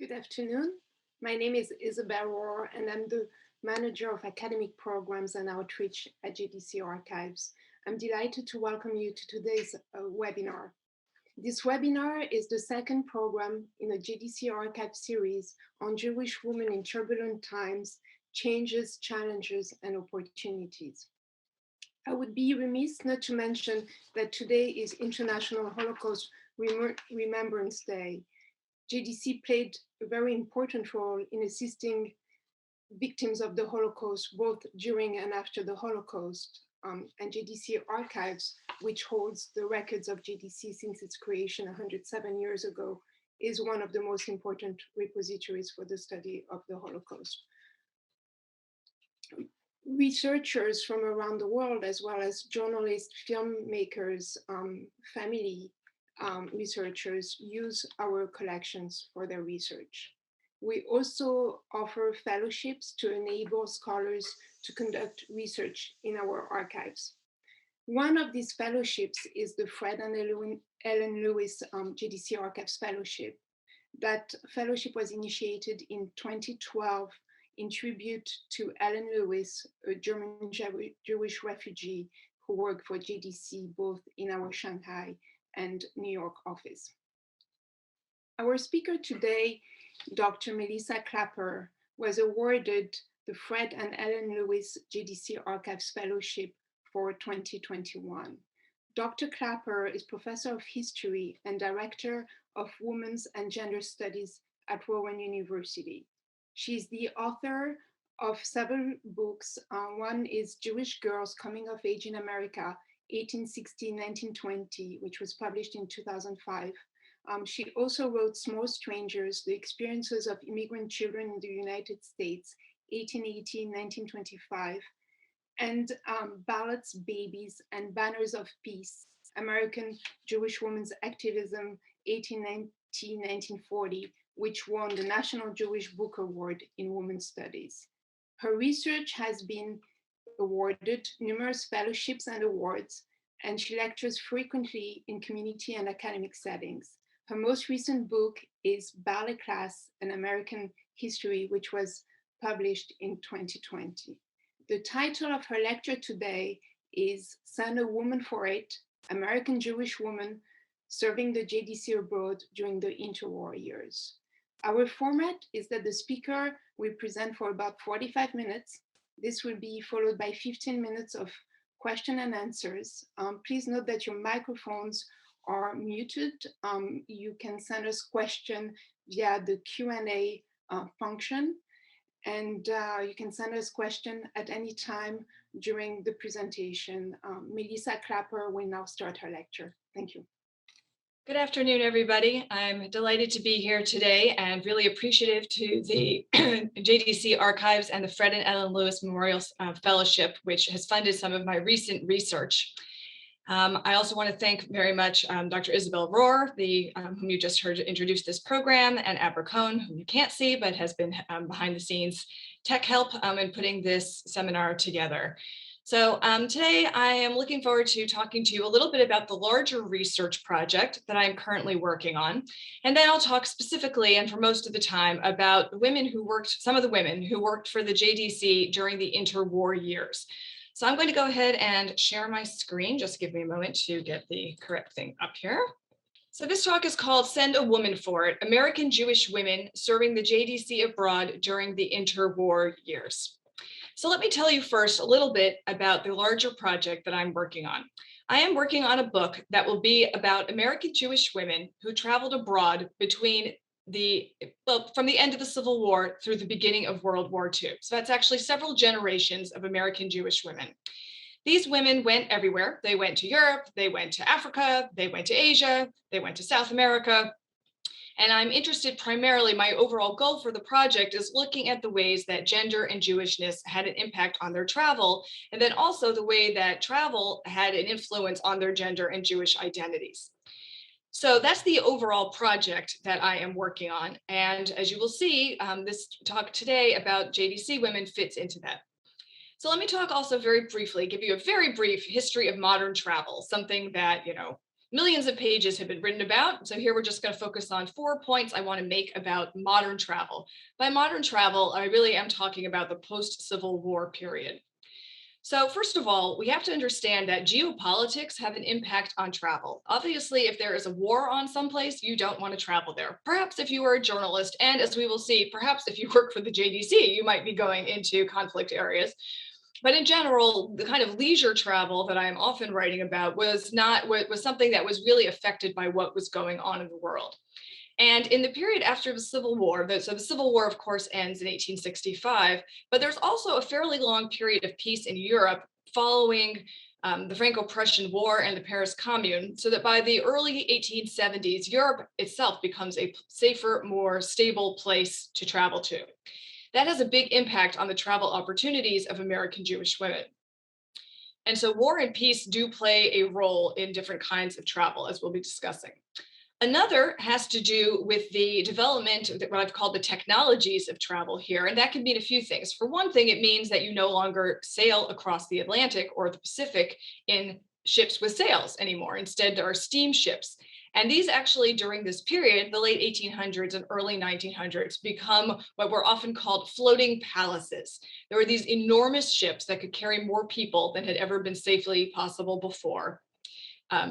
Good afternoon. My name is Isabel Rohr, and I'm the Manager of Academic Programs and Outreach at JDC Archives. I'm delighted to welcome you to today's webinar. This webinar is the second program in a JDC Archive series on Jewish women in turbulent times, changes, challenges, and opportunities. I would be remiss not to mention that today is International Holocaust Remembrance Day. JDC played a very important role in assisting victims of the Holocaust, both during and after the Holocaust. And JDC Archives, which holds the records of JDC since its creation 107 years ago, is one of the most important repositories for the study of the Holocaust. Researchers from around the world, as well as journalists, filmmakers, family researchers use our collections for their research. We also offer fellowships to enable scholars to conduct research in our archives. One of these fellowships is the Fred and Ellen Lewis JDC Archives Fellowship. That fellowship was initiated in 2012 in tribute to Ellen Lewis, a German Jewish refugee who worked for JDC both in our Shanghai and New York office. Our speaker today, Dr. Melissa Klapper, was awarded the Fred and Ellen Lewis JDC Archives Fellowship for 2021. Dr. Klapper is Professor of History and Director of Women's and Gender Studies at Rowan University. She's the author of several books. One is Jewish Girls Coming of Age in America, 1860-1920, which was published in 2005. She also wrote Small Strangers, The Experiences of Immigrant Children in the United States, 1818-1925, and Ballots, Babies, and Banners of Peace, American Jewish Women's Activism, 1890-1940, which won the National Jewish Book Award in Women's Studies. Her research has been awarded numerous fellowships and awards, and she lectures frequently in community and academic settings. Her most recent book is Ballet Class, An American History, which was published in 2020. The title of her lecture today is Send a Woman for It, American Jewish Woman Serving the JDC Abroad During the Interwar Years. Our format is that the speaker will present for about 45 minutes. This will be followed by 15 minutes of question and answers. Please note that your microphones are muted. You can send us questions via the Q&A function, and you can send us questions at any time during the presentation. Melissa Klapper will now start her lecture. Thank you. Good afternoon, everybody. I'm delighted to be here today and really appreciative to the JDC Archives and the Fred and Ellen Lewis Memorial Fellowship, which has funded some of my recent research. I also want to thank very much Dr. Isabel Rohr, whom you just heard introduce this program, and Abra Cohn, whom you can't see, but has been behind the scenes tech help in putting this seminar together. So today I am looking forward to talking to you a little bit about the larger research project that I'm currently working on. And then I'll talk specifically, and for most of the time, about some of the women who worked for the JDC during the interwar years. So I'm going to go ahead and share my screen. Just give me a moment to get the correct thing up here. So this talk is called Send a Woman for It, American Jewish Women Serving the JDC Abroad During the Interwar Years. So let me tell you first a little bit about the larger project that I'm working on. I am working on a book that will be about American Jewish women who traveled abroad from the end of the Civil War through the beginning of World War II. So that's actually several generations of American Jewish women. These women went everywhere. They went to Europe, they went to Africa, they went to Asia, they went to South America. And I'm interested primarily, my overall goal for the project is looking at the ways that gender and Jewishness had an impact on their travel, and then also the way that travel had an influence on their gender and Jewish identities. So that's the overall project that I am working on. And as you will see, this talk today about JDC women fits into that. So let me talk also very briefly, give you a very brief history of modern travel, something that, millions of pages have been written about. So here we're just going to focus on 4 points I want to make about modern travel. By modern travel, I really am talking about the post-Civil War period. So first of all, we have to understand that geopolitics have an impact on travel. Obviously, if there is a war on someplace, you don't want to travel there. Perhaps if you are a journalist, and as we will see, perhaps if you work for the JDC, you might be going into conflict areas. But in general, the kind of leisure travel that I'm often writing about was something that was really affected by what was going on in the world. And in the period after the Civil War, so the Civil War, of course, ends in 1865, but there's also a fairly long period of peace in Europe following the Franco-Prussian War and the Paris Commune, so that by the early 1870s, Europe itself becomes a safer, more stable place to travel to. That has a big impact on the travel opportunities of American Jewish women. And so war and peace do play a role in different kinds of travel, as we'll be discussing. Another has to do with the development of what I've called the technologies of travel here. And that can mean a few things. For one thing, it means that you no longer sail across the Atlantic or the Pacific in ships with sails anymore. Instead, there are steamships. And these actually, during this period, the late 1800s and early 1900s, become what were often called floating palaces. There were these enormous ships that could carry more people than had ever been safely possible before.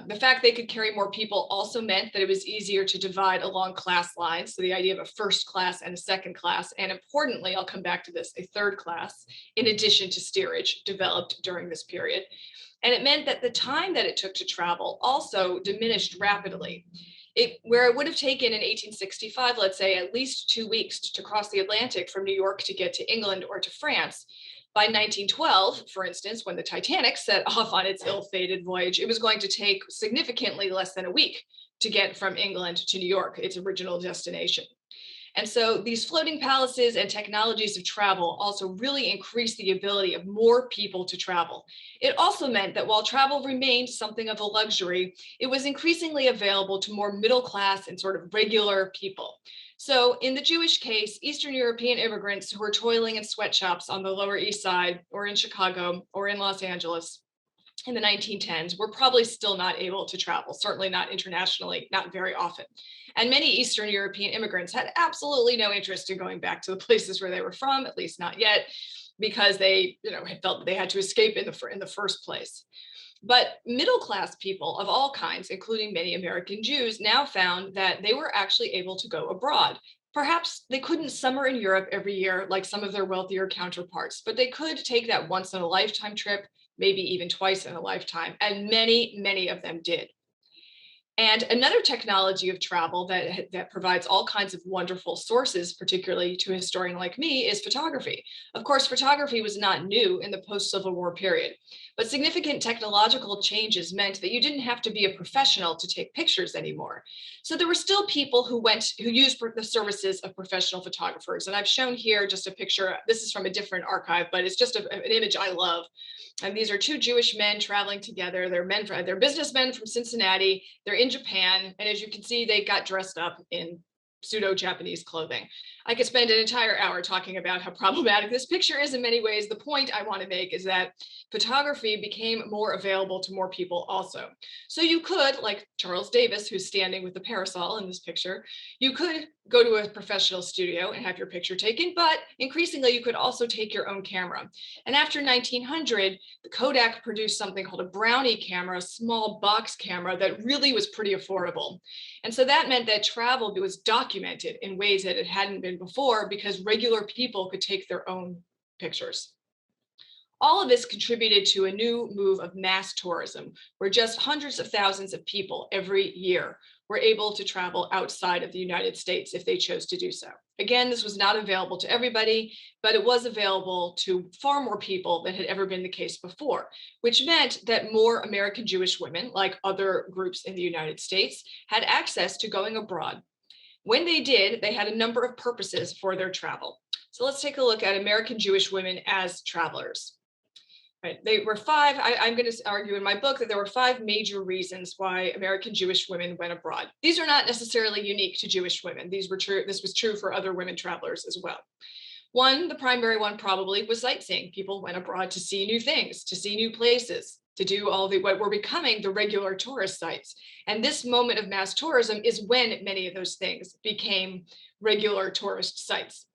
The fact they could carry more people also meant that it was easier to divide along class lines. So the idea of a first class and a second class, and importantly, I'll come back to this, a third class, in addition to steerage, developed during this period. And it meant that the time that it took to travel also diminished rapidly. Where it would have taken in 1865, let's say, at least 2 weeks to cross the Atlantic from New York to get to England or to France, by 1912, for instance, when the Titanic set off on its ill-fated voyage, it was going to take significantly less than a week to get from England to New York, its original destination. And so these floating palaces and technologies of travel also really increased the ability of more people to travel. It also meant that while travel remained something of a luxury, it was increasingly available to more middle class and sort of regular people. So in the Jewish case, Eastern European immigrants who were toiling in sweatshops on the Lower East Side or in Chicago or in Los Angeles in the 1910s were probably still not able to travel, certainly not internationally, not very often. And many Eastern European immigrants had absolutely no interest in going back to the places where they were from, at least not yet, because they had felt that they had to escape in the first place. But middle-class people of all kinds, including many American Jews, now found that they were actually able to go abroad. Perhaps they couldn't summer in Europe every year like some of their wealthier counterparts, but they could take that once-in-a-lifetime trip, maybe even twice in a lifetime, and many, many of them did. And another technology of travel that provides all kinds of wonderful sources, particularly to a historian like me, is photography. Of course, photography was not new in the post-Civil War period, but significant technological changes meant that you didn't have to be a professional to take pictures anymore. So there were still people who used the services of professional photographers. And I've shown here just a picture. This is from a different archive, but it's just an image I love. And these are two Jewish men traveling together. They're businessmen from Cincinnati. They're in Japan. And as you can see, they got dressed up in pseudo-Japanese clothing. I could spend an entire hour talking about how problematic this picture is in many ways. The point I want to make is that photography became more available to more people also. So you could, like Charles Davis, who's standing with the parasol in this picture, you could go to a professional studio and have your picture taken, but increasingly you could also take your own camera. And after 1900, the Kodak produced something called a brownie camera, a small box camera that really was pretty affordable. And so that meant that travel was documented in ways that it hadn't been before because regular people could take their own pictures. All of this contributed to a new move of mass tourism, where just hundreds of thousands of people every year were able to travel outside of the United States if they chose to do so. Again, this was not available to everybody, but it was available to far more people than had ever been the case before, which meant that more American Jewish women, like other groups in the United States, had access to going abroad. When they did, they had a number of purposes for their travel. So let's take a look at American Jewish women as travelers. Right. They were five. I'm going to argue in my book that there were 5 major reasons why American Jewish women went abroad. These are not necessarily unique to Jewish women. This was true for other women travelers as well. One, the primary one probably, was sightseeing. People went abroad to see new things, to see new places. to do all the what were becoming the regular tourist sites. And this moment of mass tourism is when many of those things became regular tourist sites.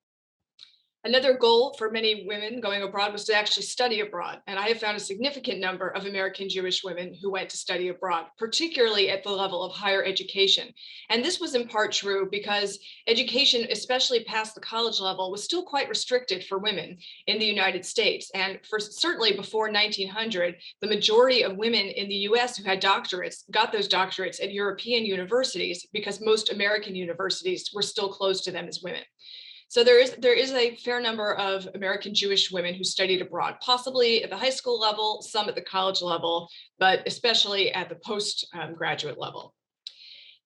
Another goal for many women going abroad was to actually study abroad. And I have found a significant number of American Jewish women who went to study abroad, particularly at the level of higher education. And this was in part true because education, especially past the college level, was still quite restricted for women in the United States. And for certainly before 1900, the majority of women in the US who had doctorates got those doctorates at European universities because most American universities were still closed to them as women. So there is a fair number of American Jewish women who studied abroad, possibly at the high school level, some at the college level, but especially at the postgraduate level.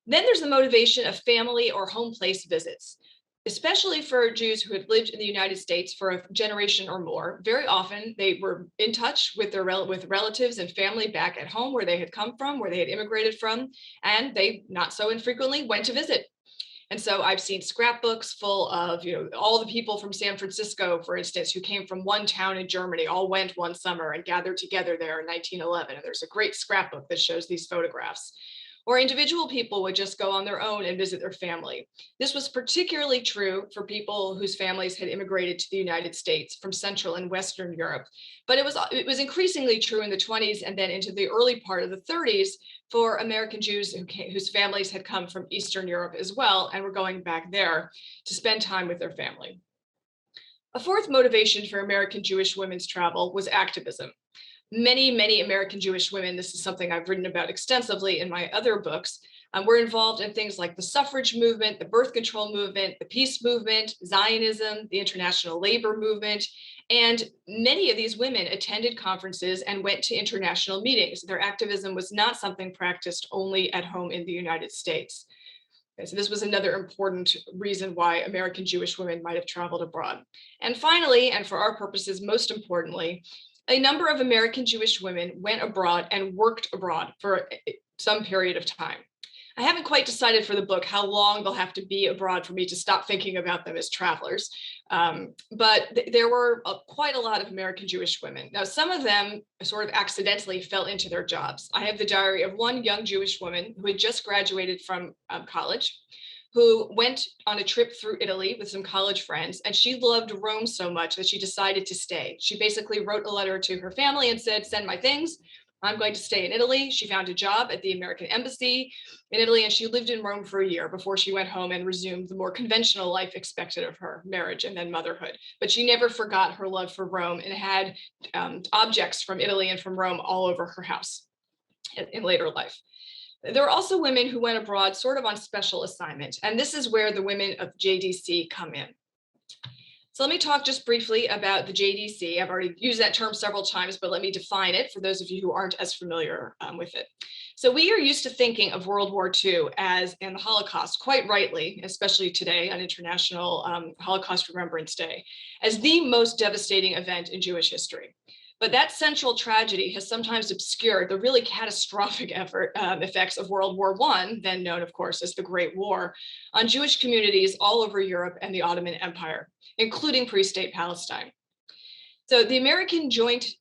Then there's the motivation of family or home place visits, especially for Jews who had lived in the United States for a generation or more. Very often they were in touch with their relatives and family back at home where they had come from, where they had immigrated from, and they not so infrequently went to visit. And so I've seen scrapbooks full of, all the people from San Francisco, for instance, who came from one town in Germany, all went one summer and gathered together there in 1911. And there's a great scrapbook that shows these photographs. Or individual people would just go on their own and visit their family. This was particularly true for people whose families had immigrated to the United States from Central and Western Europe. But it was increasingly true in the 20s and then into the early part of the 30s for American Jews whose families had come from Eastern Europe as well and were going back there to spend time with their family. A fourth motivation for American Jewish women's travel was activism. Many American Jewish women, this is something I've written about extensively in my other books, were involved in things like the suffrage movement, the birth control movement, the peace movement, Zionism, the international labor movement. And many of these women attended conferences and went to international meetings. Their activism was not something practiced only at home in the United States. So this was another important reason why American Jewish women might have traveled abroad. And finally, and for our purposes, most importantly, a number of American Jewish women went abroad and worked abroad for some period of time. I haven't quite decided for the book how long they'll have to be abroad for me to stop thinking about them as travelers. But there were quite a lot of American Jewish women. Now, some of them sort of accidentally fell into their jobs. I have the diary of one young Jewish woman who had just graduated from college, who went on a trip through Italy with some college friends, and she loved Rome so much that she decided to stay. She basically wrote a letter to her family and said, send my things, I'm going to stay in Italy. She found a job at the American Embassy in Italy, and she lived in Rome for a year before she went home and resumed the more conventional life expected of her, marriage and then motherhood. But she never forgot her love for Rome and had objects from Italy and from Rome all over her house in later life. There were also women who went abroad sort of on special assignment, and this is where the women of JDC come in. So let me talk just briefly about the JDC. I've already used that term several times, but let me define it for those of you who aren't as familiar with it. So we are used to thinking of World War II as, and the Holocaust, quite rightly, especially today on International Holocaust Remembrance Day, as the most devastating event in Jewish history. But that central tragedy has sometimes obscured the really catastrophic effects of World War I, then known, of course, as the Great War, on Jewish communities all over Europe and the Ottoman Empire, including pre-state Palestine. So the American Jewish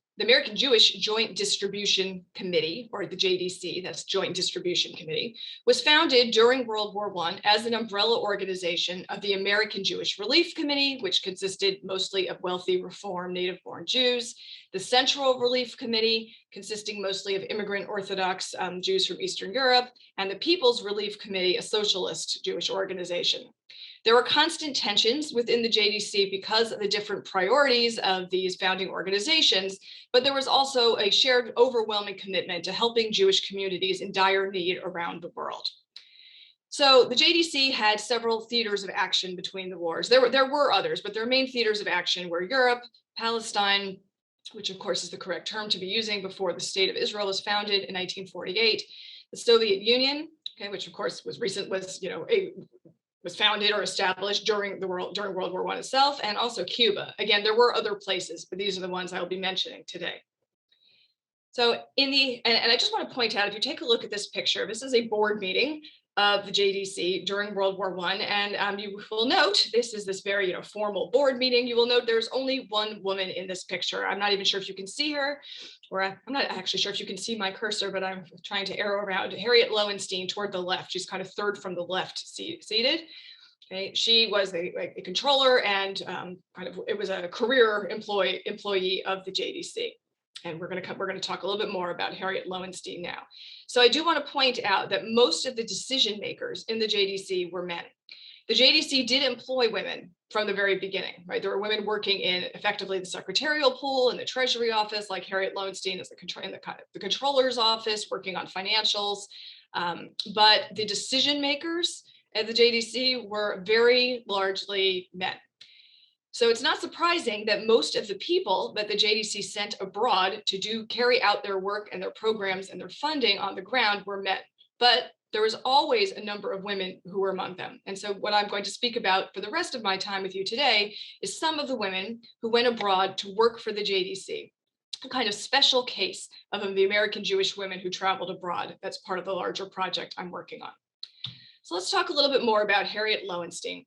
Joint Distribution Committee, or the JDC, that's Joint Distribution Committee, was founded during World War I as an umbrella organization of the American Jewish Relief Committee, which consisted mostly of wealthy Reform native-born Jews, the Central Relief Committee, consisting mostly of immigrant Orthodox Jews from Eastern Europe, and the People's Relief Committee, a socialist Jewish organization. There were constant tensions within the JDC because of the different priorities of these founding organizations, but there was also a shared overwhelming commitment to helping Jewish communities in dire need around the world. So the JDC had several theaters of action between the wars. There were others, but their main theaters of action were Europe, Palestine, which of course is the correct term to be using before the State of Israel was founded in 1948, the Soviet Union, okay, which of course was founded or established during World War I itself, and also Cuba. Again, there were other places, but these are the ones I will be mentioning today. So and I just want to point out, if you take a look at this picture, this is a board meeting of the JDC during World War I. And you will note, this is this very formal board meeting. You will note there's only one woman in this picture. I'm not even sure if you can see her, or I'm not actually sure if you can see my cursor, but I'm trying to arrow around. Harriet Loewenstein toward the left. She's kind of third from the left seated. Okay. She was a controller, and it was a career employee of the JDC. And we're going to talk a little bit more about Harriet Loewenstein now. So I do want to point out that most of the decision makers in the JDC were men. The JDC did employ women from the very beginning, right? There were women working in effectively the secretarial pool and the treasury office, like Harriet Loewenstein is in the controller's office, working on financials. But the decision makers at the JDC were very largely men. So it's not surprising that most of the people that the JDC sent abroad to carry out their work and their programs and their funding on the ground were men. But there was always a number of women who were among them. And so what I'm going to speak about for the rest of my time with you today is some of the women who went abroad to work for the JDC, a kind of special case of the American Jewish women who traveled abroad. That's part of the larger project I'm working on. So let's talk a little bit more about Harriet Loewenstein.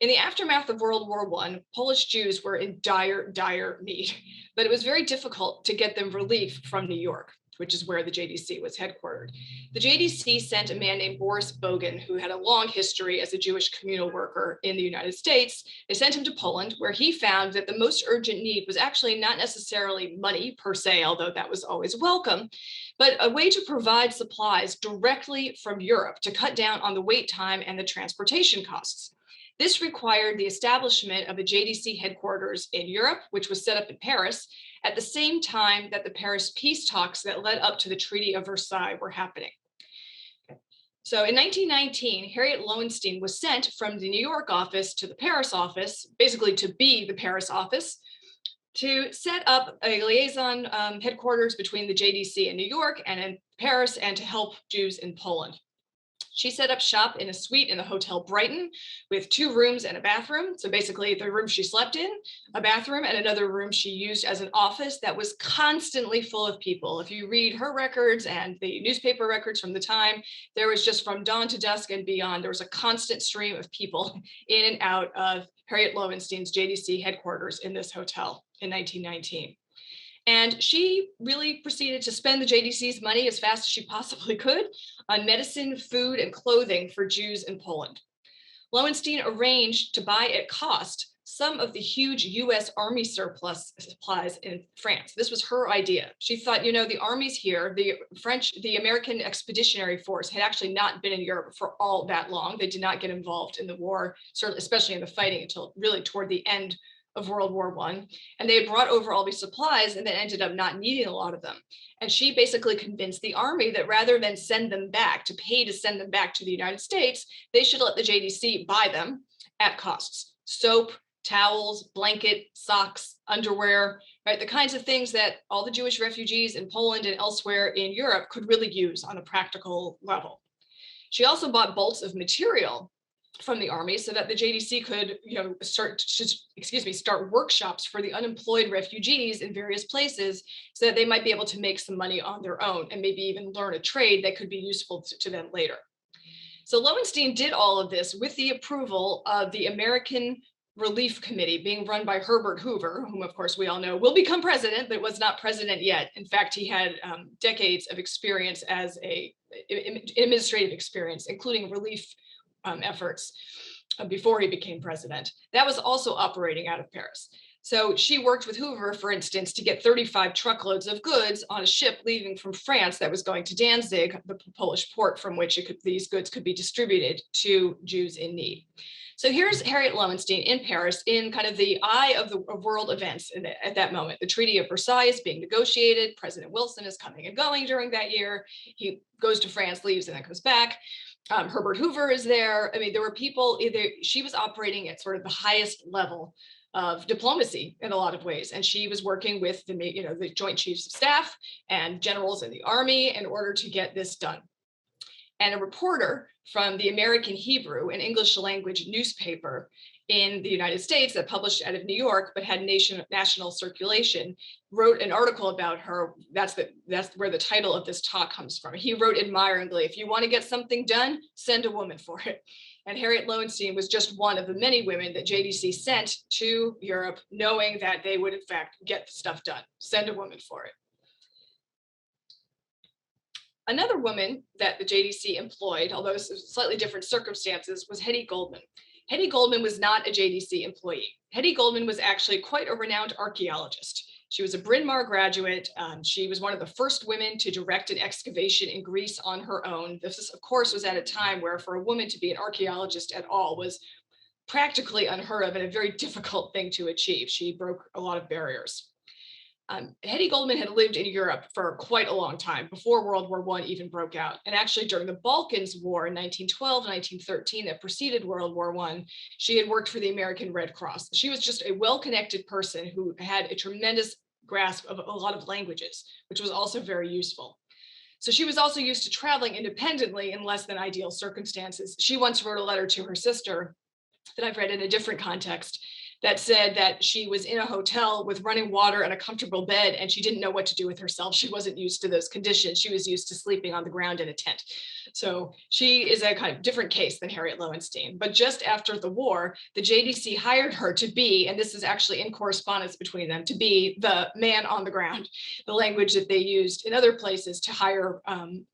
In the aftermath of World War I, Polish Jews were in dire, dire need, but it was very difficult to get them relief from New York, which is where the JDC was headquartered. The JDC sent a man named Boris Bogan, who had a long history as a Jewish communal worker in the United States. They sent him to Poland, where he found that the most urgent need was actually not necessarily money per se, although that was always welcome, but a way to provide supplies directly from Europe to cut down on the wait time and the transportation costs. This required the establishment of a JDC headquarters in Europe, which was set up in Paris, at the same time that the Paris peace talks that led up to the Treaty of Versailles were happening. So in 1919, Harriet Loewenstein was sent from the New York office to the Paris office, basically to be the Paris office, to set up a liaison headquarters between the JDC in New York and in Paris, and to help Jews in Poland. She set up shop in a suite in the Hotel Brighton with 2 rooms and a bathroom. So basically the room she slept in, a bathroom, and another room she used as an office that was constantly full of people. If you read her records and the newspaper records from the time, there was just from dawn to dusk and beyond, there was a constant stream of people in and out of Harriet Loewenstein's JDC headquarters in this hotel in 1919. And she really proceeded to spend the JDC's money as fast as she possibly could on medicine, food, and clothing for Jews in Poland. Loewenstein arranged to buy at cost some of the huge US Army surplus supplies in France. This was her idea. She thought, the armies here, the American Expeditionary Force had actually not been in Europe for all that long. They did not get involved in the war, certainly, especially in the fighting, until really toward the end of World War I, and they had brought over all these supplies and then ended up not needing a lot of them. And she basically convinced the army that rather than send them back, to pay to send them back to the United States, they should let the JDC buy them at costs. Soap, towels, blanket, socks, underwear, right? The kinds of things that all the Jewish refugees in Poland and elsewhere in Europe could really use on a practical level. She also bought bolts of material from the army so that the JDC could, start workshops for the unemployed refugees in various places so that they might be able to make some money on their own and maybe even learn a trade that could be useful to them later. So Loewenstein did all of this with the approval of the American Relief Committee being run by Herbert Hoover, whom of course we all know will become president, but was not president yet. In fact, he had decades of experience as administrative experience, including relief efforts before he became president. That was also operating out of Paris. So she worked with Hoover, for instance, to get 35 truckloads of goods on a ship leaving from France that was going to Danzig, the Polish port from which these goods could be distributed to Jews in need. So here's Harriet Loewenstein in Paris in kind of the eye of world events at that moment. The Treaty of Versailles is being negotiated. President Wilson is coming and going during that year. He goes to France, leaves, and then comes back. Herbert Hoover is there. I mean, there were people, she was operating at sort of the highest level of diplomacy in a lot of ways. And she was working with the Joint Chiefs of Staff and generals in the army in order to get this done. And a reporter from the American Hebrew, an English language newspaper in the United States that published out of New York, but had national circulation, wrote an article about her. That's where the title of this talk comes from. He wrote admiringly, if you want to get something done, send a woman for it. And Harriet Loewenstein was just one of the many women that JDC sent to Europe, knowing that they would in fact get the stuff done. Send a woman for it. Another woman that the JDC employed, although slightly different circumstances, was Hetty Goldman. Hetty Goldman was not a JDC employee. Hetty Goldman was actually quite a renowned archaeologist. She was a Bryn Mawr graduate. She was one of the first women to direct an excavation in Greece on her own. This, of course, was at a time where for a woman to be an archaeologist at all was practically unheard of and a very difficult thing to achieve. She broke a lot of barriers. Hetty Goldman had lived in Europe for quite a long time, before World War I even broke out. And actually during the Balkans War in 1912, 1913, that preceded World War I, she had worked for the American Red Cross. She was just a well-connected person who had a tremendous grasp of a lot of languages, which was also very useful. So she was also used to traveling independently in less than ideal circumstances. She once wrote a letter to her sister that I've read in a different context that said that she was in a hotel with running water and a comfortable bed, and she didn't know what to do with herself. She wasn't used to those conditions. She was used to sleeping on the ground in a tent. So she is a kind of different case than Harriet Loewenstein. But just after the war, the JDC hired her to be, and this is actually in correspondence between them, to be the man on the ground, the language that they used in other places to hire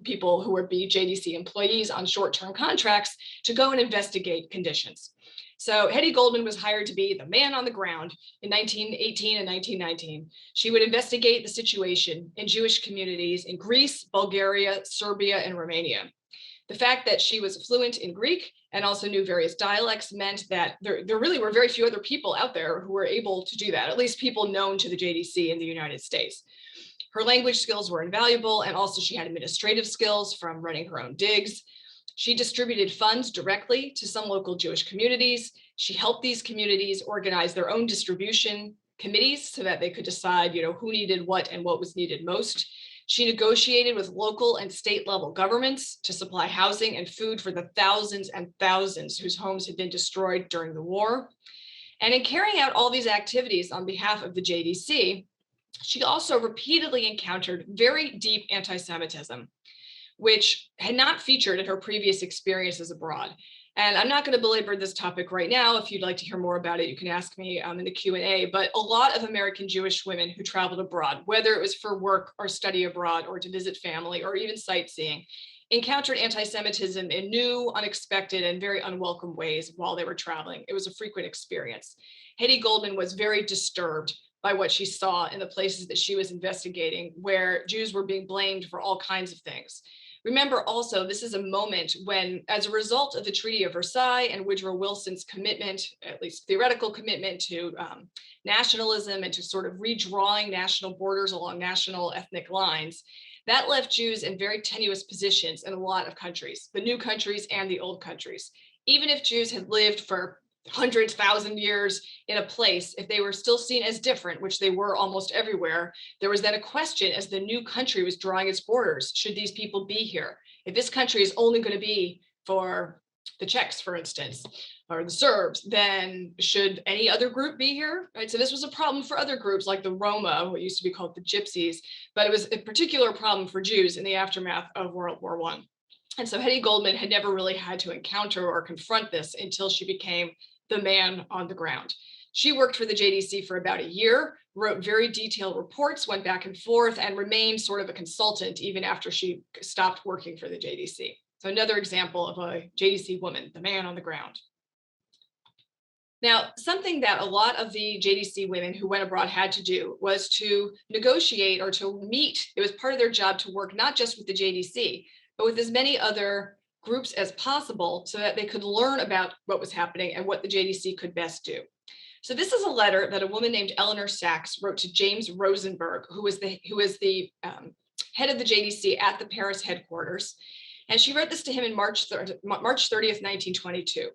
people who would be JDC employees on short-term contracts to go and investigate conditions. So Hetty Goldman was hired to be the man on the ground in 1918 and 1919. She would investigate the situation in Jewish communities in Greece, Bulgaria, Serbia, and Romania. The fact that she was fluent in Greek and also knew various dialects meant that there really were very few other people out there who were able to do that, at least people known to the JDC in the United States. Her language skills were invaluable, and also she had administrative skills from running her own digs. She distributed funds directly to some local Jewish communities. She helped these communities organize their own distribution committees so that they could decide, who needed what and what was needed most. She negotiated with local and state level governments to supply housing and food for the thousands and thousands whose homes had been destroyed during the war. And in carrying out all these activities on behalf of the JDC, she also repeatedly encountered very deep anti-Semitism, which had not featured in her previous experiences abroad. And I'm not going to belabor this topic right now. If you'd like to hear more about it, you can ask me in the Q&A. But a lot of American Jewish women who traveled abroad, whether it was for work or study abroad or to visit family or even sightseeing, encountered anti-Semitism in new, unexpected, and very unwelcome ways while they were traveling. It was a frequent experience. Hetty Goldman was very disturbed by what she saw in the places that she was investigating, where Jews were being blamed for all kinds of things. Remember also, this is a moment when, as a result of the Treaty of Versailles and Woodrow Wilson's commitment, at least theoretical commitment to nationalism and to sort of redrawing national borders along national ethnic lines, that left Jews in very tenuous positions in a lot of countries, the new countries and the old countries. Even if Jews had lived for hundreds, thousand years in a place, if they were still seen as different, which they were almost everywhere, there was then a question as the new country was drawing its borders, should these people be here? If this country is only going to be for the Czechs, for instance, or the Serbs, then should any other group be here? Right? So this was a problem for other groups like the Roma, what used to be called the Gypsies, but it was a particular problem for Jews in the aftermath of World War I. And so Hetty Goldman had never really had to encounter or confront this until she became the man on the ground. She worked for the JDC for about a year, wrote very detailed reports, went back and forth, and remained sort of a consultant even after she stopped working for the JDC. So another example of a JDC woman, the man on the ground. Now, something that a lot of the JDC women who went abroad had to do was to negotiate or to meet. It was part of their job to work not just with the JDC, but with as many other groups as possible so that they could learn about what was happening and what the JDC could best do. So this is a letter that a woman named Eleanor Sacks wrote to James Rosenberg, who was the head of the JDC at the Paris headquarters. And she wrote this to him in March 30th, 1922.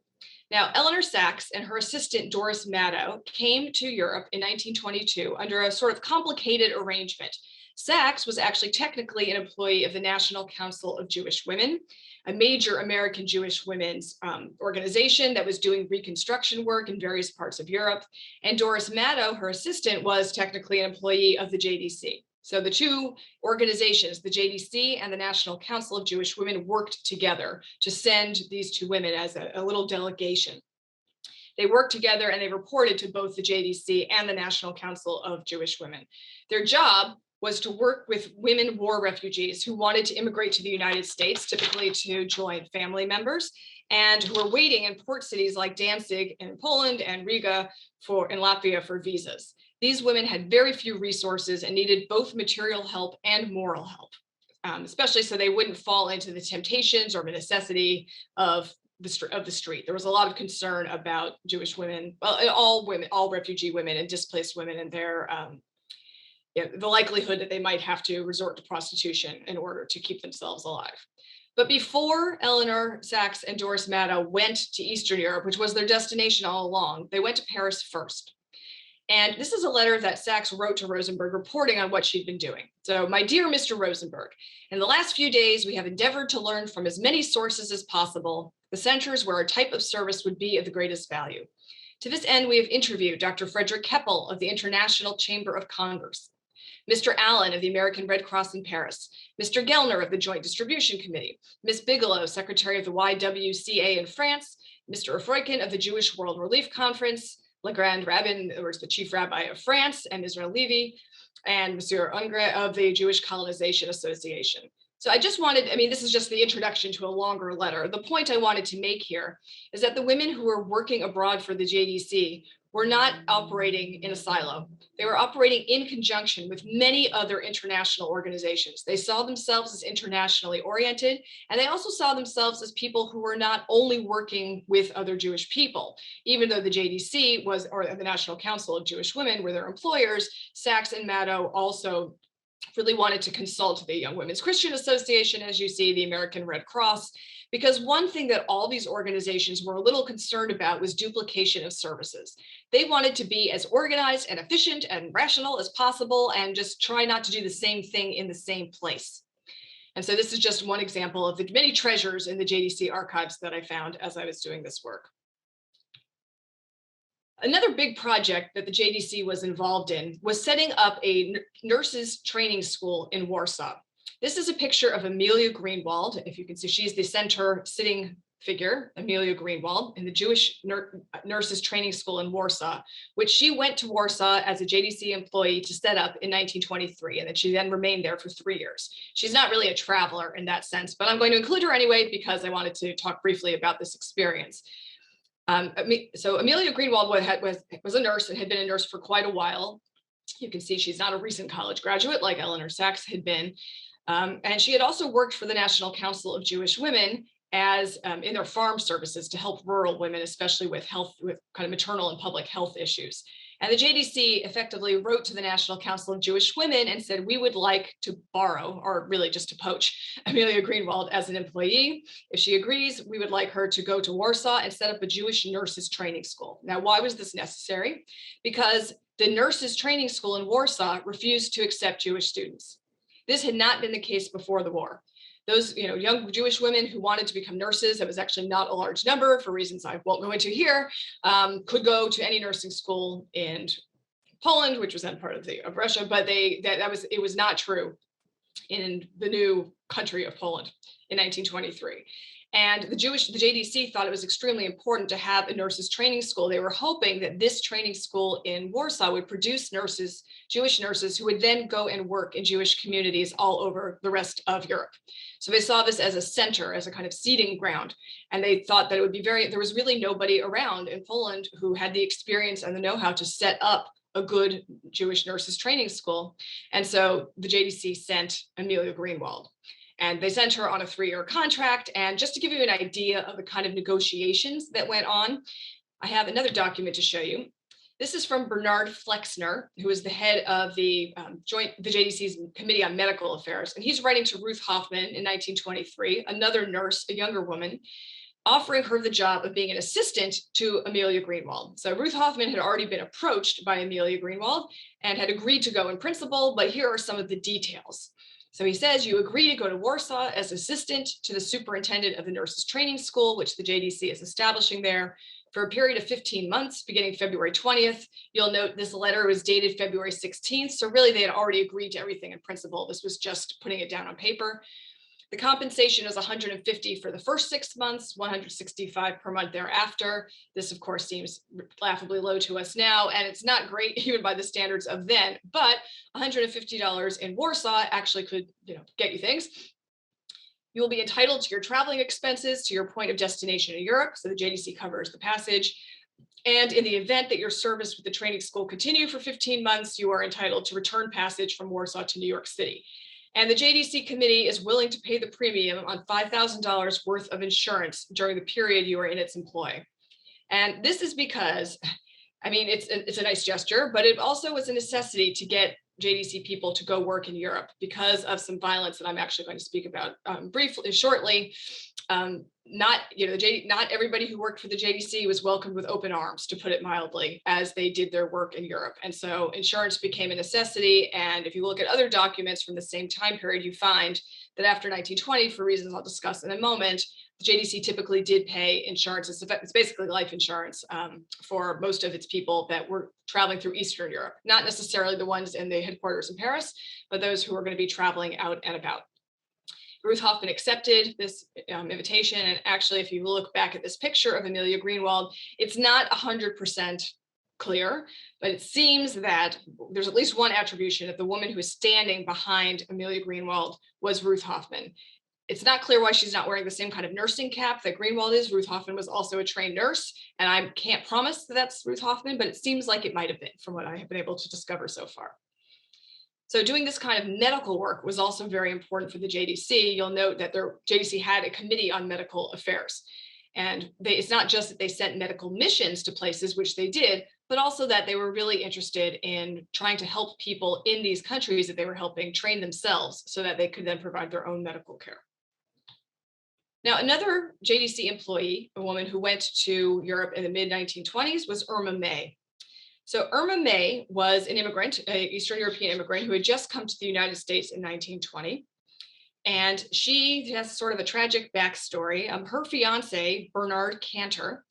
Now, Eleanor Sacks and her assistant, Doris Maddow, came to Europe in 1922 under a sort of complicated arrangement. Sacks was actually technically an employee of the National Council of Jewish Women, a major American Jewish women's organization that was doing reconstruction work in various parts of Europe. And Doris Maddow, her assistant, was technically an employee of the JDC. So the two organizations, the JDC and the National Council of Jewish Women, worked together to send these two women as a little delegation. They worked together and they reported to both the JDC and the National Council of Jewish Women. Their job was to work with women war refugees who wanted to immigrate to the United States, typically to join family members, and who were waiting in port cities like Danzig in Poland and Riga in Latvia for visas. These women had very few resources and needed both material help and moral help, especially so they wouldn't fall into the temptations or the necessity of the street. There was a lot of concern about Jewish women, well, all refugee women and displaced women, and their the likelihood that they might have to resort to prostitution in order to keep themselves alive. But before Eleanor Sacks and Doris Maddow went to Eastern Europe, which was their destination all along, they went to Paris first. And this is a letter that Sacks wrote to Rosenberg reporting on what she'd been doing. So, my dear Mr. Rosenberg, in the last few days, we have endeavored to learn from as many sources as possible the centers where a type of service would be of the greatest value. To this end, we have interviewed Dr. Frederick Keppel of the International Chamber of Commerce, Mr. Allen of the American Red Cross in Paris, Mr. Gellner of the Joint Distribution Committee, Ms. Bigelow, Secretary of the YWCA in France, Mr. Afroikin of the Jewish World Relief Conference, Le Grand Rabbin, or the Chief Rabbi of France, and Israel Levy, and Monsieur Ungre of the Jewish Colonization Association. So I just wanted, this is just the introduction to a longer letter. The point I wanted to make here is that the women who were working abroad for the JDC were not operating in a silo. They were operating in conjunction with many other international organizations. They saw themselves as internationally oriented, and they also saw themselves as people who were not only working with other Jewish people. Even though the JDC was, or the National Council of Jewish Women were their employers, Sacks and Maddow also really wanted to consult the Young Women's Christian Association, as you see, the American Red Cross, because one thing that all these organizations were a little concerned about was duplication of services. They wanted to be as organized and efficient and rational as possible and just try not to do the same thing in the same place. And so this is just one example of the many treasures in the JDC archives that I found as I was doing this work. Another big project that the JDC was involved in was setting up a nurses training school in Warsaw. This is a picture of Amelia Greenewald. If you can see, she's the center sitting figure, Amelia Greenewald, in the Jewish Nurses Training School in Warsaw, which she went to Warsaw as a JDC employee to set up in 1923, and then she then remained there for 3 years. She's not really a traveler in that sense, but I'm going to include her anyway because I wanted to talk briefly about this experience. So Amelia Greenewald was a nurse and had been a nurse for quite a while. You can see she's not a recent college graduate like Eleanor Sacks had been. And she had also worked for the National Council of Jewish Women as in their farm services to help rural women, especially with kind of maternal and public health issues. And the JDC effectively wrote to the National Council of Jewish Women and said, we would like to borrow, or really just to poach, Amelia Greenewald as an employee. If she agrees, we would like her to go to Warsaw and set up a Jewish nurses training school. Now, why was this necessary? Because the nurses training school in Warsaw refused to accept Jewish students. This had not been the case before the war. Those young Jewish women who wanted to become nurses, it was actually not a large number for reasons I won't go into here, could go to any nursing school in Poland, which was then part of Russia, but it was not true in the new country of Poland in 1923. And the JDC thought it was extremely important to have a nurses training school. They were hoping that this training school in Warsaw would produce nurses, Jewish nurses, who would then go and work in Jewish communities all over the rest of Europe. So they saw this as a center, as a kind of seeding ground. And they thought that it would be there was really nobody around in Poland who had the experience and the know-how to set up a good Jewish nurses training school. And so the JDC sent Amelia Greenewald. And they sent her on a 3-year contract. And just to give you an idea of the kind of negotiations that went on, I have another document to show you. This is from Bernard Flexner, who is the head of the JDC's Committee on Medical Affairs. And he's writing to Ruth Hoffman in 1923, another nurse, a younger woman. offering her the job of being an assistant to Amelia Greenewald. So Ruth Hoffman had already been approached by Amelia Greenewald and had agreed to go in principle, but here are some of the details. So he says, you agree to go to Warsaw as assistant to the superintendent of the nurses training school, which the JDC is establishing there, for a period of 15 months, beginning February 20th. You'll note this letter was dated February 16th. So really they had already agreed to everything in principle. This was just putting it down on paper. The compensation is $150 for the first 6 months, $165 per month thereafter. This, of course, seems laughably low to us now, and it's not great even by the standards of then, but $150 in Warsaw actually could, get you things. You will be entitled to your traveling expenses to your point of destination in Europe, so the JDC covers the passage. And in the event that your service with the training school continue for 15 months, you are entitled to return passage from Warsaw to New York City. And the JDC committee is willing to pay the premium on $5,000 worth of insurance during the period you are in its employ. And this is because, it's a nice gesture, but it also was a necessity to get JDC people to go work in Europe because of some violence that I'm actually going to speak about shortly. Not everybody who worked for the JDC was welcomed with open arms, to put it mildly, as they did their work in Europe. And so insurance became a necessity. And if you look at other documents from the same time period, you find that after 1920, for reasons I'll discuss in a moment, the JDC typically did pay insurance. It's basically life insurance for most of its people that were traveling through Eastern Europe, not necessarily the ones in the headquarters in Paris, but those who were going to be traveling out and about. Ruth Hoffman accepted this invitation. And actually, if you look back at this picture of Amelia Greenewald, it's not 100% clear, but it seems that there's at least one attribution that the woman who is standing behind Amelia Greenewald was Ruth Hoffman. It's not clear why she's not wearing the same kind of nursing cap that Greenewald is. Ruth Hoffman was also a trained nurse, and I can't promise that that's Ruth Hoffman, but it seems like it might have been from what I have been able to discover so far. So doing this kind of medical work was also very important for the JDC. You'll note that their JDC had a committee on medical affairs. And it's not just that they sent medical missions to places, which they did, but also that they were really interested in trying to help people in these countries that they were helping train themselves so that they could then provide their own medical care. Now, another JDC employee, a woman who went to Europe in the mid-1920s, was Irma May. So Irma May was an immigrant, an Eastern European immigrant who had just come to the United States in 1920. And she has sort of a tragic backstory. Her fiance, Bernard Cantor,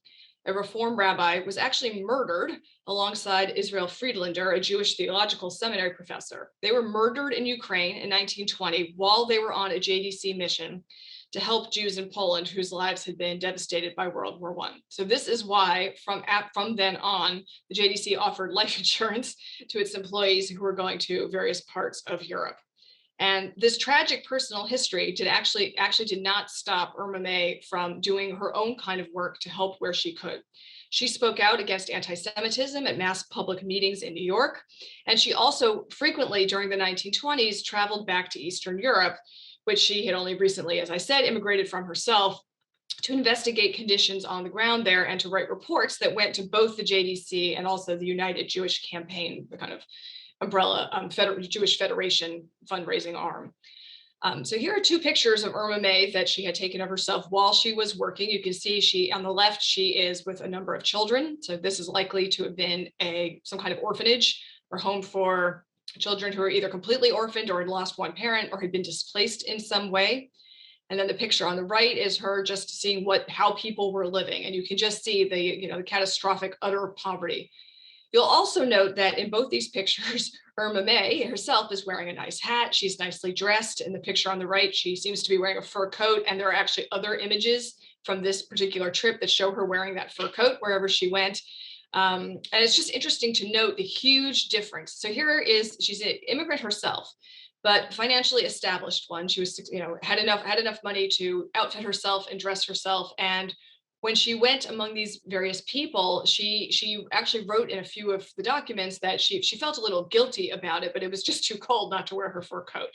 a Reform rabbi, was actually murdered alongside Israel Friedlander, a Jewish theological seminary professor. They were murdered in Ukraine in 1920 while they were on a JDC mission to help Jews in Poland whose lives had been devastated by World War I. So this is why from then on, the JDC offered life insurance to its employees who were going to various parts of Europe. And this tragic personal history actually did not stop Irma May from doing her own kind of work to help where she could. She spoke out against anti-Semitism at mass public meetings in New York. And she also frequently during the 1920s traveled back to Eastern Europe, which she had only recently, as I said, immigrated from herself, to investigate conditions on the ground there and to write reports that went to both the JDC and also the United Jewish Campaign, the kind of umbrella Jewish Federation fundraising arm. So here are two pictures of Irma May that she had taken of herself while she was working. You can see on the left, she is with a number of children. So this is likely to have been some kind of orphanage or home for children who are either completely orphaned or had lost one parent or had been displaced in some way. And then the picture on the right is her just seeing how people were living. And you can just see the catastrophic, utter poverty. You'll also note that in both these pictures, Irma May herself is wearing a nice hat. She's nicely dressed. In the picture on the right, she seems to be wearing a fur coat. And there are actually other images from this particular trip that show her wearing that fur coat wherever she went. And it's just interesting to note the huge difference. So she's an immigrant herself, but financially established one. She was, had enough money to outfit herself and dress herself. And when she went among these various people, she actually wrote in a few of the documents that she felt a little guilty about it, but it was just too cold not to wear her fur coat.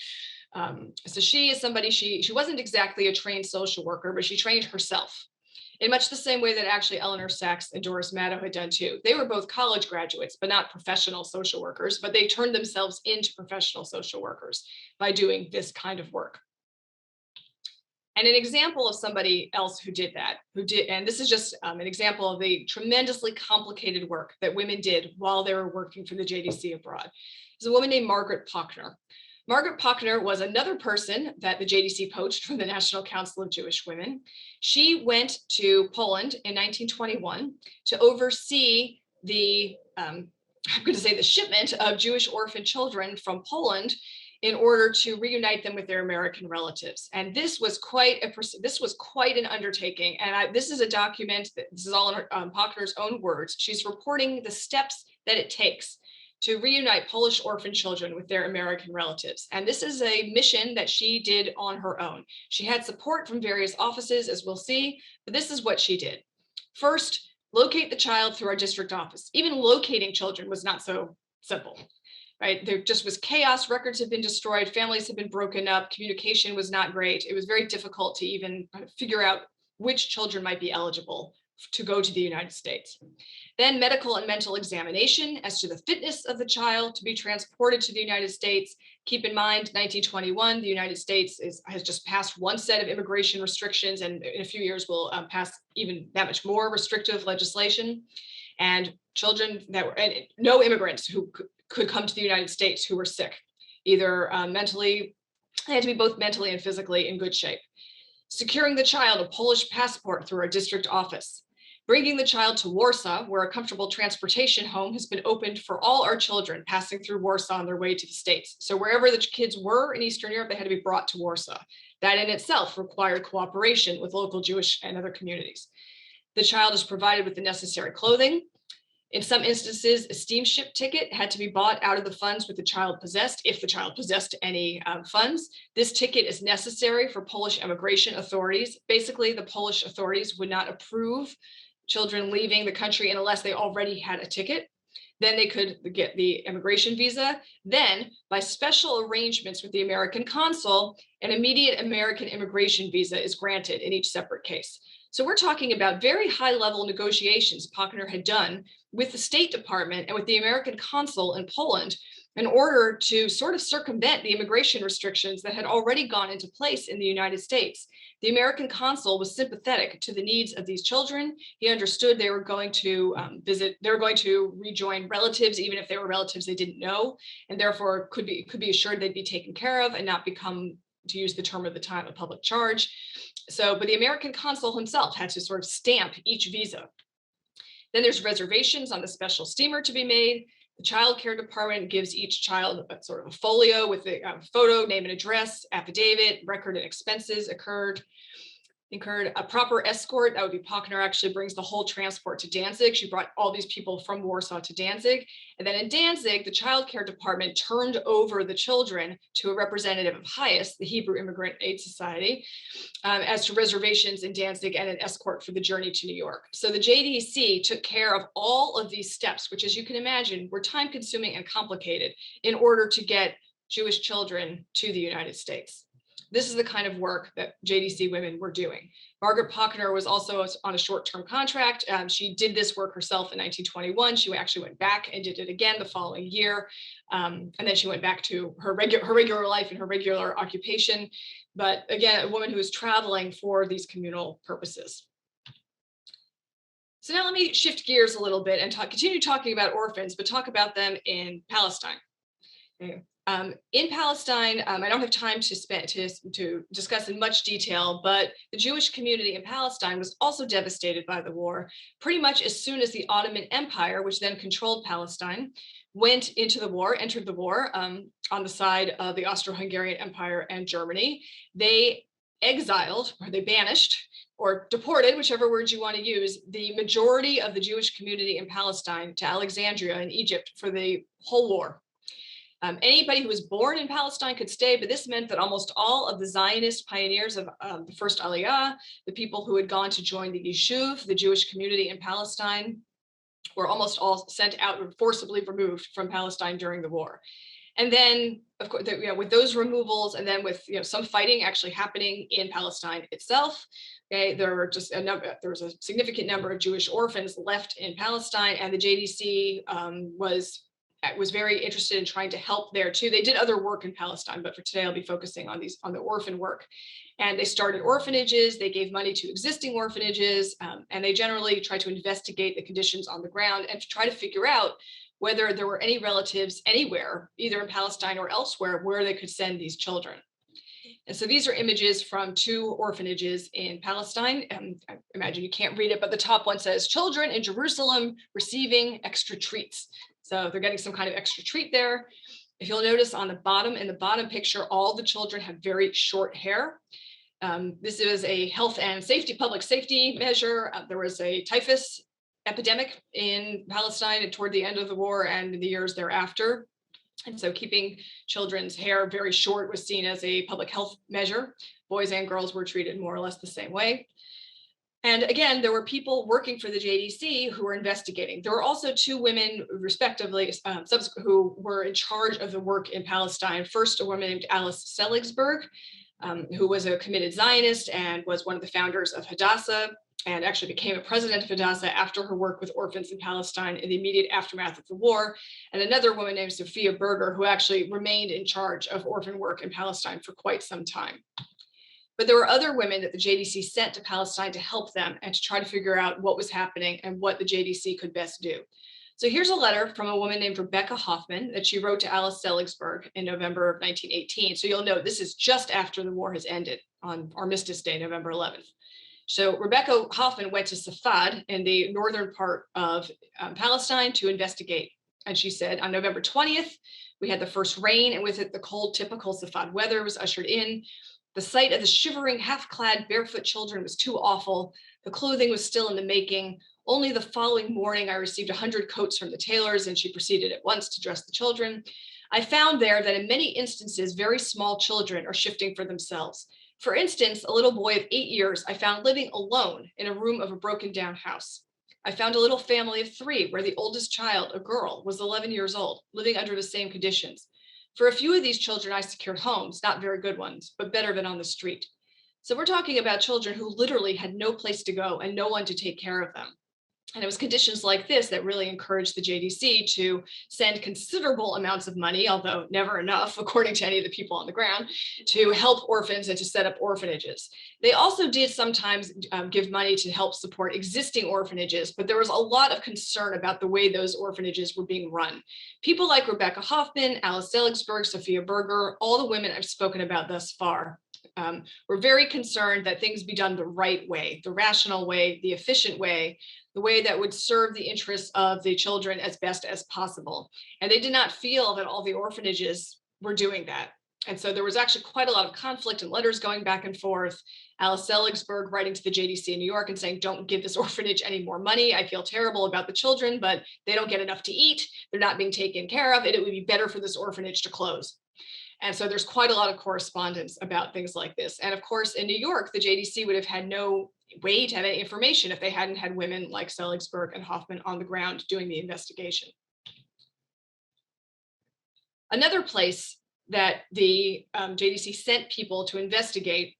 So she is somebody, she wasn't exactly a trained social worker, but she trained herself in much the same way that actually Eleanor Sacks and Doris Maddow had done too. They were both college graduates, but not professional social workers, but they turned themselves into professional social workers by doing this kind of work. And an example of somebody else who did that, and this is just an example of the tremendously complicated work that women did while they were working for the JDC abroad, is a woman named Margaret Parkner. Margaret Parkner was another person that the JDC poached from the National Council of Jewish Women. She went to Poland in 1921 to oversee the, I'm going to say the shipment of Jewish orphan children from Poland in order to reunite them with their American relatives. And this was quite an undertaking. And this is a document, this is all in Parkner's own words. She's reporting the steps that it takes to reunite Polish orphan children with their American relatives. And this is a mission that she did on her own. She had support from various offices, as we'll see, but this is what she did. First, locate the child through our district office. Even locating children was not so simple, right? There just was chaos, records had been destroyed, families had been broken up, communication was not great. It was very difficult to even figure out which children might be eligible to go to the United States. Then medical and mental examination as to the fitness of the child to be transported to the United States. Keep in mind, 1921, the United States has just passed one set of immigration restrictions, and in a few years will pass even that much more restrictive legislation. And children that were, and no immigrants who could come to the United States who were sick, either mentally, they had to be both mentally and physically in good shape. Securing the child a Polish passport through our district office. Bringing the child to Warsaw, where a comfortable transportation home has been opened for all our children passing through Warsaw on their way to the States. So wherever the kids were in Eastern Europe, they had to be brought to Warsaw. That in itself required cooperation with local Jewish and other communities. The child is provided with the necessary clothing. In some instances, a steamship ticket had to be bought out of the funds with the child possessed, if the child possessed any funds. This ticket is necessary for Polish immigration authorities. Basically, the Polish authorities would not approve children leaving the country unless they already had a ticket. Then they could get the immigration visa. Then, by special arrangements with the American consul, an immediate American immigration visa is granted in each separate case. So we're talking about very high-level negotiations Parkner had done with the State Department and with the American consul in Poland in order to sort of circumvent the immigration restrictions that had already gone into place in the United States. The American consul was sympathetic to the needs of these children. He understood they were going to rejoin relatives, even if they were relatives they didn't know, and therefore could be assured they'd be taken care of and not become, to use the term of the time, a public charge. So, but the American consul himself had to sort of stamp each visa. Then there's reservations on the special steamer to be made. The child care department gives each child a sort of a folio with a photo, name and address, affidavit, record and expenses incurred. A proper escort, that would be Parkner, actually brings the whole transport to Danzig. She brought all these people from Warsaw to Danzig. And then in Danzig, the child care department turned over the children to a representative of HIAS, the Hebrew Immigrant Aid Society, as to reservations in Danzig and an escort for the journey to New York. So the JDC took care of all of these steps, which, as you can imagine, were time consuming and complicated in order to get Jewish children to the United States. This is the kind of work that JDC women were doing. Margaret Parkner was also on a short-term contract. She did this work herself in 1921. She actually went back and did it again the following year. And then she went back to her regular life and her regular occupation. But again, a woman who was traveling for these communal purposes. So now let me shift gears a little bit and continue talking about orphans, but talk about them in Palestine. Okay. In Palestine, I don't have time to discuss in much detail, but the Jewish community in Palestine was also devastated by the war pretty much as soon as the Ottoman Empire, which then controlled Palestine, entered the war on the side of the Austro-Hungarian Empire and Germany. They exiled, or they banished, or deported, whichever word you want to use, the majority of the Jewish community in Palestine to Alexandria in Egypt for the whole war. Anybody who was born in Palestine could stay, but this meant that almost all of the Zionist pioneers of the first Aliyah, the people who had gone to join the Yishuv, the Jewish community in Palestine, were almost all sent out or forcibly removed from Palestine during the war. And then, of course, with those removals, and then with some fighting actually happening in Palestine itself, okay, there was a significant number of Jewish orphans left in Palestine, and the JDC was very interested in trying to help there too. They did other work in Palestine, but for today I'll be focusing on the orphan work. And they started orphanages, they gave money to existing orphanages, and they generally tried to investigate the conditions on the ground and to try to figure out whether there were any relatives anywhere, either in Palestine or elsewhere, where they could send these children. And so these are images from 2 orphanages in Palestine. I imagine you can't read it, but the top one says, "Children in Jerusalem receiving extra treats." So they're getting some kind of extra treat there. If you'll notice on the bottom, in the bottom picture, all the children have very short hair. This is a health and safety, public safety measure. There was a typhus epidemic in Palestine toward the end of the war and in the years thereafter. And so keeping children's hair very short was seen as a public health measure. Boys and girls were treated more or less the same way. And again, there were people working for the JDC who were investigating. There were also 2 women, respectively, who were in charge of the work in Palestine. First, a woman named Alice Seligsberg, who was a committed Zionist and was one of the founders of Hadassah, and actually became a president of Hadassah after her work with orphans in Palestine in the immediate aftermath of the war. And another woman named Sophia Berger, who actually remained in charge of orphan work in Palestine for quite some time. But there were other women that the JDC sent to Palestine to help them and to try to figure out what was happening and what the JDC could best do. So here's a letter from a woman named Rebecca Hoffman that she wrote to Alice Seligsberg in November of 1918. So you'll note this is just after the war has ended on Armistice Day, November 11th. So Rebecca Hoffman went to Safad in the northern part of Palestine to investigate. And she said, on November 20th, we had the first rain, and with it, the cold, typical Safad weather was ushered in. The sight of the shivering, half-clad, barefoot children was too awful. The clothing was still in the making. Only the following morning, I received 100 coats from the tailors, and she proceeded at once to dress the children. I found there that in many instances, very small children are shifting for themselves. For instance, a little boy of 8 years I found living alone in a room of a broken down house. I found a little family of 3 where the oldest child, a girl, was 11 years old, living under the same conditions. For a few of these children, I secured homes, not very good ones, but better than on the street. So we're talking about children who literally had no place to go and no one to take care of them. And it was conditions like this that really encouraged the JDC to send considerable amounts of money, although never enough, according to any of the people on the ground, to help orphans and to set up orphanages. They also did sometimes give money to help support existing orphanages, but there was a lot of concern about the way those orphanages were being run. People like Rebecca Hoffman, Alice Seligsberg, Sophia Berger, all the women I've spoken about thus far, were very concerned that things be done the right way, the rational way, the efficient way, the way that would serve the interests of the children as best as possible. And they did not feel that all the orphanages were doing that. And so there was actually quite a lot of conflict and letters going back and forth. Alice Seligsberg writing to the JDC in New York and saying, don't give this orphanage any more money. I feel terrible about the children, but they don't get enough to eat. They're not being taken care of. And it would be better for this orphanage to close. And so there's quite a lot of correspondence about things like this. And of course, in New York, the JDC would have had no way to have any information if they hadn't had women like Seligsberg and Hoffman on the ground doing the investigation. Another place that the JDC sent people to investigate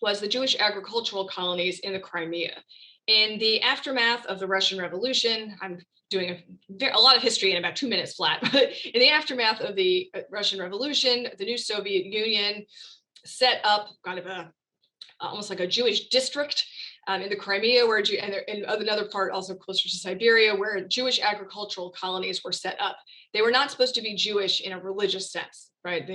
was the Jewish agricultural colonies in the Crimea. In the aftermath of the Russian Revolution, I'm doing a lot of history in about 2 minutes flat, but in the aftermath of the Russian Revolution, the new Soviet Union set up kind of almost like a Jewish district in the Crimea, where and another part also closer to Siberia, where Jewish agricultural colonies were set up. They were not supposed to be Jewish in a religious sense, right?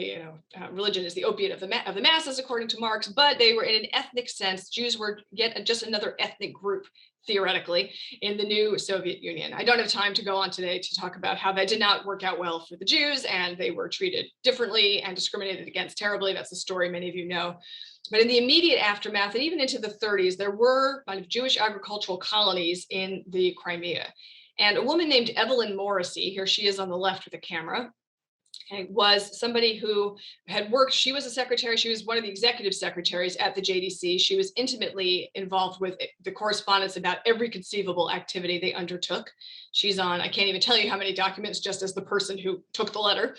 Religion is the opiate of the masses, according to Marx, but they were in an ethnic sense. Jews were yet just another ethnic group, theoretically, in the new Soviet Union. I don't have time to go on today to talk about how that did not work out well for the Jews, and they were treated differently and discriminated against terribly. That's a story many of you know. But in the immediate aftermath, and even into the 30s, there were kind of Jewish agricultural colonies in the Crimea. And a woman named Evelyn Morrissey, here she is on the left with a camera, was somebody who had worked, she was a secretary, she was one of the executive secretaries at the JDC. She was intimately involved with the correspondence about every conceivable activity they undertook. She's on, I can't even tell you how many documents, just as the person who took the letter.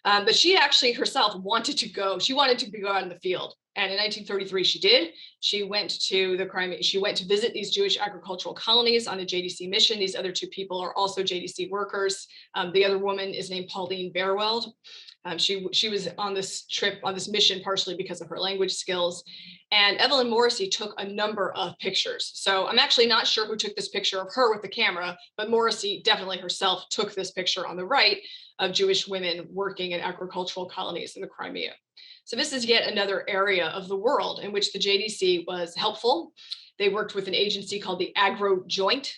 But she actually herself wanted to go, she wanted to go out in the field. And in 1933, she did. She went to the Crimea. She went to visit these Jewish agricultural colonies on a JDC mission. These other 2 people are also JDC workers. The other woman is named Pauline Beerweld. She was on this trip, on this mission, partially because of her language skills. And Evelyn Morrissey took a number of pictures. So I'm actually not sure who took this picture of her with the camera, but Morrissey definitely herself took this picture on the right of Jewish women working in agricultural colonies in the Crimea. So this is yet another area of the world in which the JDC was helpful. They worked with an agency called the Agro Joint,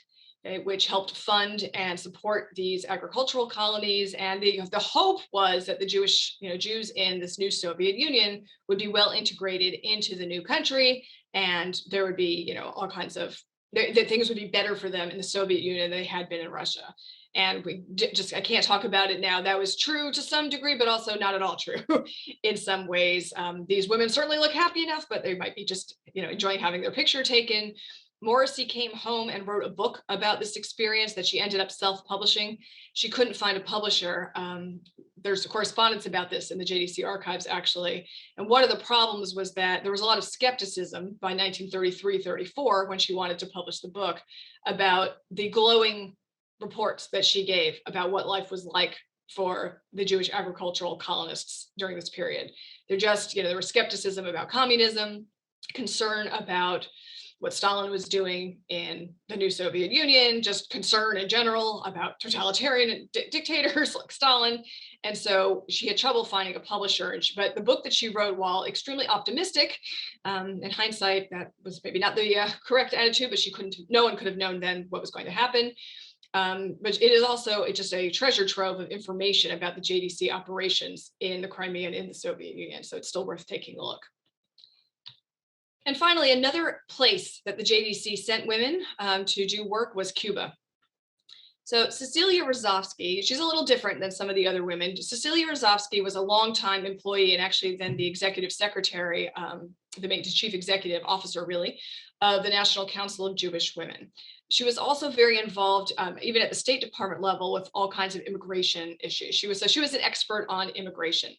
which helped fund and support these agricultural colonies. And the hope was that the Jews in this new Soviet Union would be well integrated into the new country, and there would be, all kinds of, that things would be better for them in the Soviet Union than they had been in Russia. And I can't talk about it now. That was true to some degree, but also not at all true in some ways. These women certainly look happy enough, but they might be just, enjoying having their picture taken. Morrissey came home and wrote a book about this experience that she ended up self-publishing. She couldn't find a publisher. There's a correspondence about this in the JDC archives, actually. And one of the problems was that there was a lot of skepticism by 1933-34, when she wanted to publish the book, about the glowing reports that she gave about what life was like for the Jewish agricultural colonists during this period. There was skepticism about communism, concern about what Stalin was doing in the new Soviet Union, just concern in general about totalitarian dictators like Stalin. And so she had trouble finding a publisher. But the book that she wrote, while extremely optimistic, in hindsight, that was maybe not the correct attitude, but no one could have known then what was going to happen. But it is also just a treasure trove of information about the JDC operations in the Crimea and in the Soviet Union. So it's still worth taking a look. And finally, another place that the JDC sent women to do work was Cuba. So Celia Rozovsky, she's a little different than some of the other women. Celia Rozovsky was a longtime employee and actually then the executive secretary, the chief executive officer, really, of the National Council of Jewish Women. She was also very involved, even at the State Department level, with all kinds of immigration issues. She was an expert on immigration,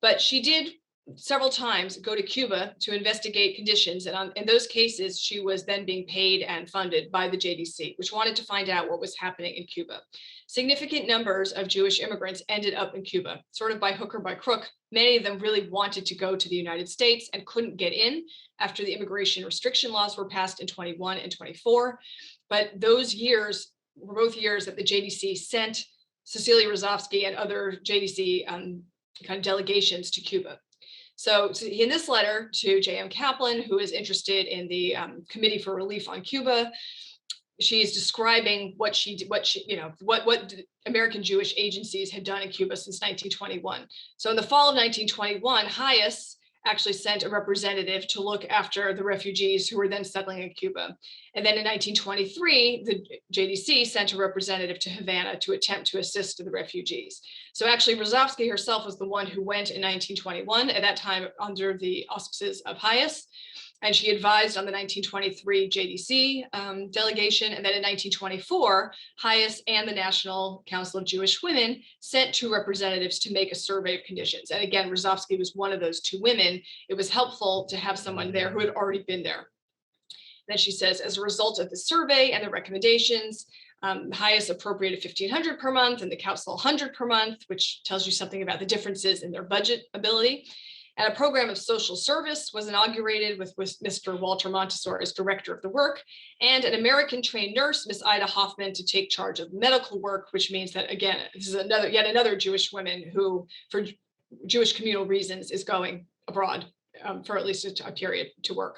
but she did several times go to Cuba to investigate conditions. And in those cases, she was then being paid and funded by the JDC, which wanted to find out what was happening in Cuba. Significant numbers of Jewish immigrants ended up in Cuba, sort of by hook or by crook. Many of them really wanted to go to the United States and couldn't get in after the immigration restriction laws were passed in 21 and 24. But those years were both years that the JDC sent Celia Rozovsky and other JDC kind of delegations to Cuba. So in this letter to J.M. Kaplan, who is interested in the Committee for Relief on Cuba, she's describing what American Jewish agencies had done in Cuba since 1921. So in the fall of 1921, Hayes actually sent a representative to look after the refugees who were then settling in Cuba. And then in 1923, the JDC sent a representative to Havana to attempt to assist the refugees. So actually, Rozovsky herself was the one who went in 1921, at that time under the auspices of Hayes. And she advised on the 1923 JDC delegation. And then in 1924, Hayes and the National Council of Jewish Women sent two representatives to make a survey of conditions. And again, Rozovsky was one of those two women. It was helpful to have someone there who had already been there. Then she says, as a result of the survey and the recommendations, Hayes appropriated $1,500 per month and the council $100 per month, which tells you something about the differences in their budget ability. And a program of social service was inaugurated with Mr. Walter Montessor as director of the work, and an American trained nurse, Miss Ida Hoffman, to take charge of medical work, which means that, again, this is yet another Jewish woman who, for Jewish communal reasons, is going abroad for at least a period to work.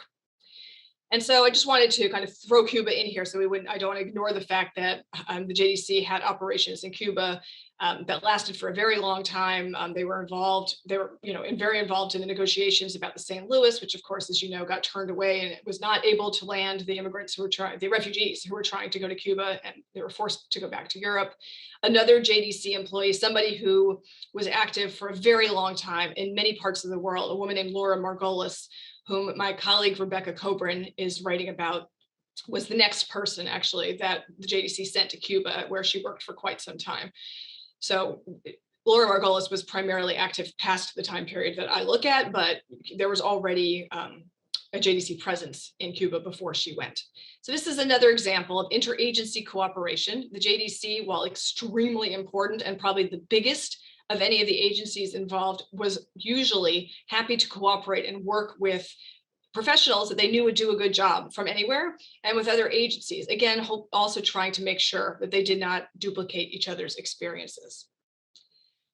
And so I just wanted to kind of throw Cuba in here, so I don't want to ignore the fact that the JDC had operations in Cuba that lasted for a very long time. They were very involved in the negotiations about the St. Louis, which of course, as you know, got turned away, and it was not able to land the refugees who were trying to go to Cuba, and they were forced to go back to Europe. Another JDC employee, somebody who was active for a very long time in many parts of the world, a woman named Laura Margolis, whom my colleague Rebecca Coburn is writing about, was the next person actually that the JDC sent to Cuba, where she worked for quite some time. So Laura Margolis was primarily active past the time period that I look at, but there was already a JDC presence in Cuba before she went. So this is another example of interagency cooperation. The JDC, while extremely important and probably the biggest of any of the agencies involved, was usually happy to cooperate and work with professionals that they knew would do a good job from anywhere and with other agencies. Again, also trying to make sure that they did not duplicate each other's experiences.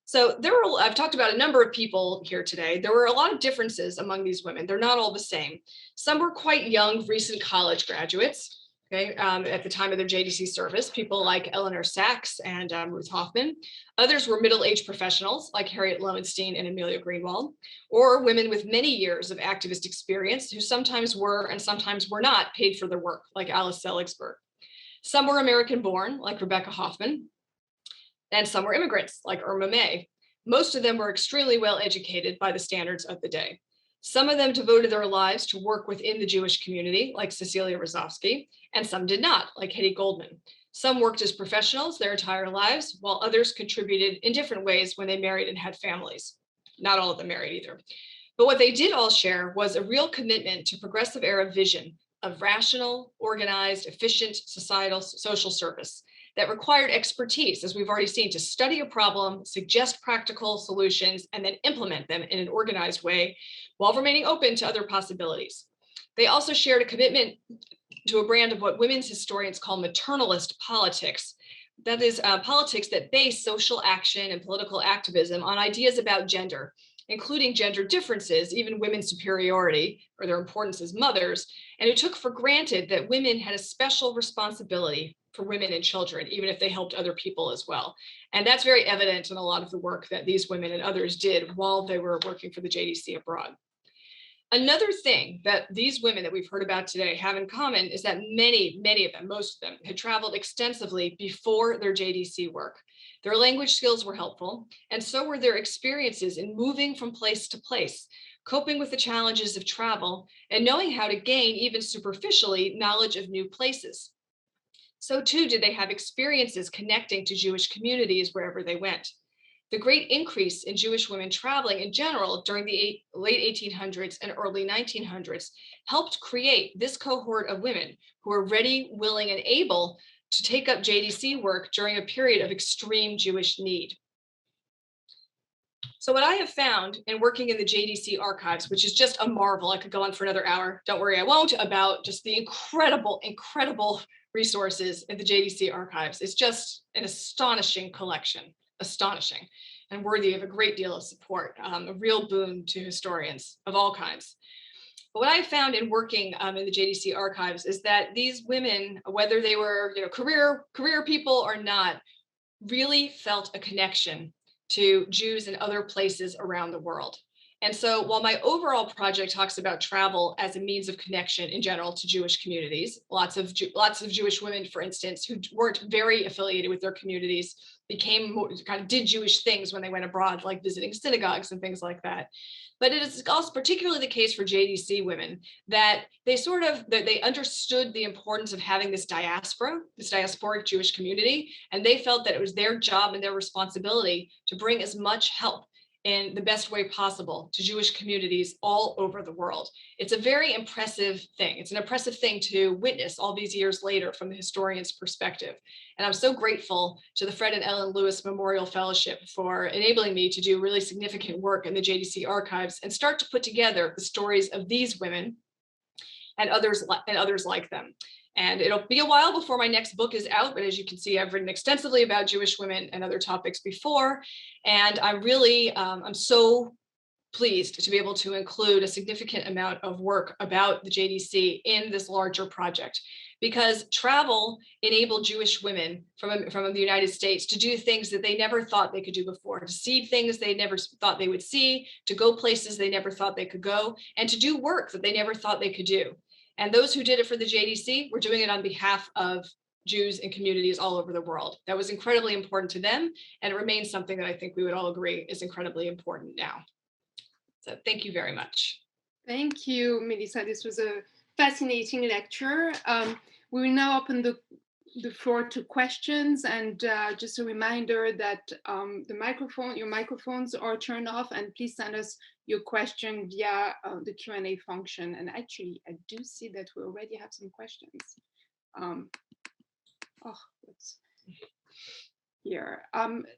So I've talked about a number of people here today. There were a lot of differences among these women. They're not all the same. Some were quite young, recent college graduates, okay, at the time of their JDC service, people like Eleanor Sacks and Ruth Hoffman. Others were middle-aged professionals like Harriet Loewenstein and Miriam Greenewald, or women with many years of activist experience who sometimes were and sometimes were not paid for their work, like Alice Seligsburg. Some were American-born, like Rebecca Hoffman, and some were immigrants, like Irma May. Most of them were extremely well educated by the standards of the day. Some of them devoted their lives to work within the Jewish community, like Celia Rozovsky, and some did not, like Goldman. Some worked as professionals their entire lives, while others contributed in different ways when they married and had families. Not all of them married either. But what they did all share was a real commitment to progressive era vision of rational, organized, efficient societal social service that required expertise, as we've already seen, to study a problem, suggest practical solutions, and then implement them in an organized way while remaining open to other possibilities. They also shared a commitment to a brand of what women's historians call maternalist politics. That is politics that base social action and political activism on ideas about gender, including gender differences, even women's superiority or their importance as mothers, and who took for granted that women had a special responsibility for women and children, even if they helped other people as well. And that's very evident in a lot of the work that these women and others did while they were working for the JDC abroad. Another thing that these women that we've heard about today have in common is that many of them, most of them, had traveled extensively before their JDC work. Their language skills were helpful, and so were their experiences in moving from place to place, coping with the challenges of travel, and knowing how to gain, even superficially, knowledge of new places. So too did they have experiences connecting to Jewish communities wherever they went. The great increase in Jewish women traveling in general during the late 1800s and early 1900s helped create this cohort of women who were ready, willing, and able to take up JDC work during a period of extreme Jewish need. So what I have found in working in the JDC archives, which is just a marvel, I could go on for another hour, don't worry, I won't, about just the incredible resources in the JDC archives. It's just an astonishing collection, astonishing, and worthy of a great deal of support, a real boon to historians of all kinds. But what I found in working in the JDC archives is that these women, whether they were career people or not, really felt a connection to Jews in other places around the world. And so while my overall project talks about travel as a means of connection in general to Jewish communities, lots of Jewish women, for instance, who weren't very affiliated with their communities, became more, kind of did Jewish things when they went abroad, like visiting synagogues and things like that. But it is also particularly the case for JDC women that they understood the importance of having this diasporic Jewish community, and they felt that it was their job and their responsibility to bring as much help in the best way possible to Jewish communities all over the world. It's a very impressive thing. It's an impressive thing to witness all these years later from the historian's perspective. And I'm so grateful to the Fred and Ellen Lewis Memorial Fellowship for enabling me to do really significant work in the JDC archives and start to put together the stories of these women and others like them. And it'll be a while before my next book is out, but as you can see, I've written extensively about Jewish women and other topics before. And I really, I'm so pleased to be able to include a significant amount of work about the JDC in this larger project, because travel enabled Jewish women from the United States to do things that they never thought they could do before, to see things they never thought they would see, to go places they never thought they could go, and to do work that they never thought they could do. And those who did it for the JDC were doing it on behalf of Jews and communities all over the world. That was incredibly important to them, and it remains something that I think we would all agree is incredibly important now. So thank you very much. Thank you, Melissa. This was a fascinating lecture. We will now open the floor to questions, and just a reminder that your microphones are turned off, and please send us your question via the Q&A function. And actually, I do see that we already have some questions. What's here?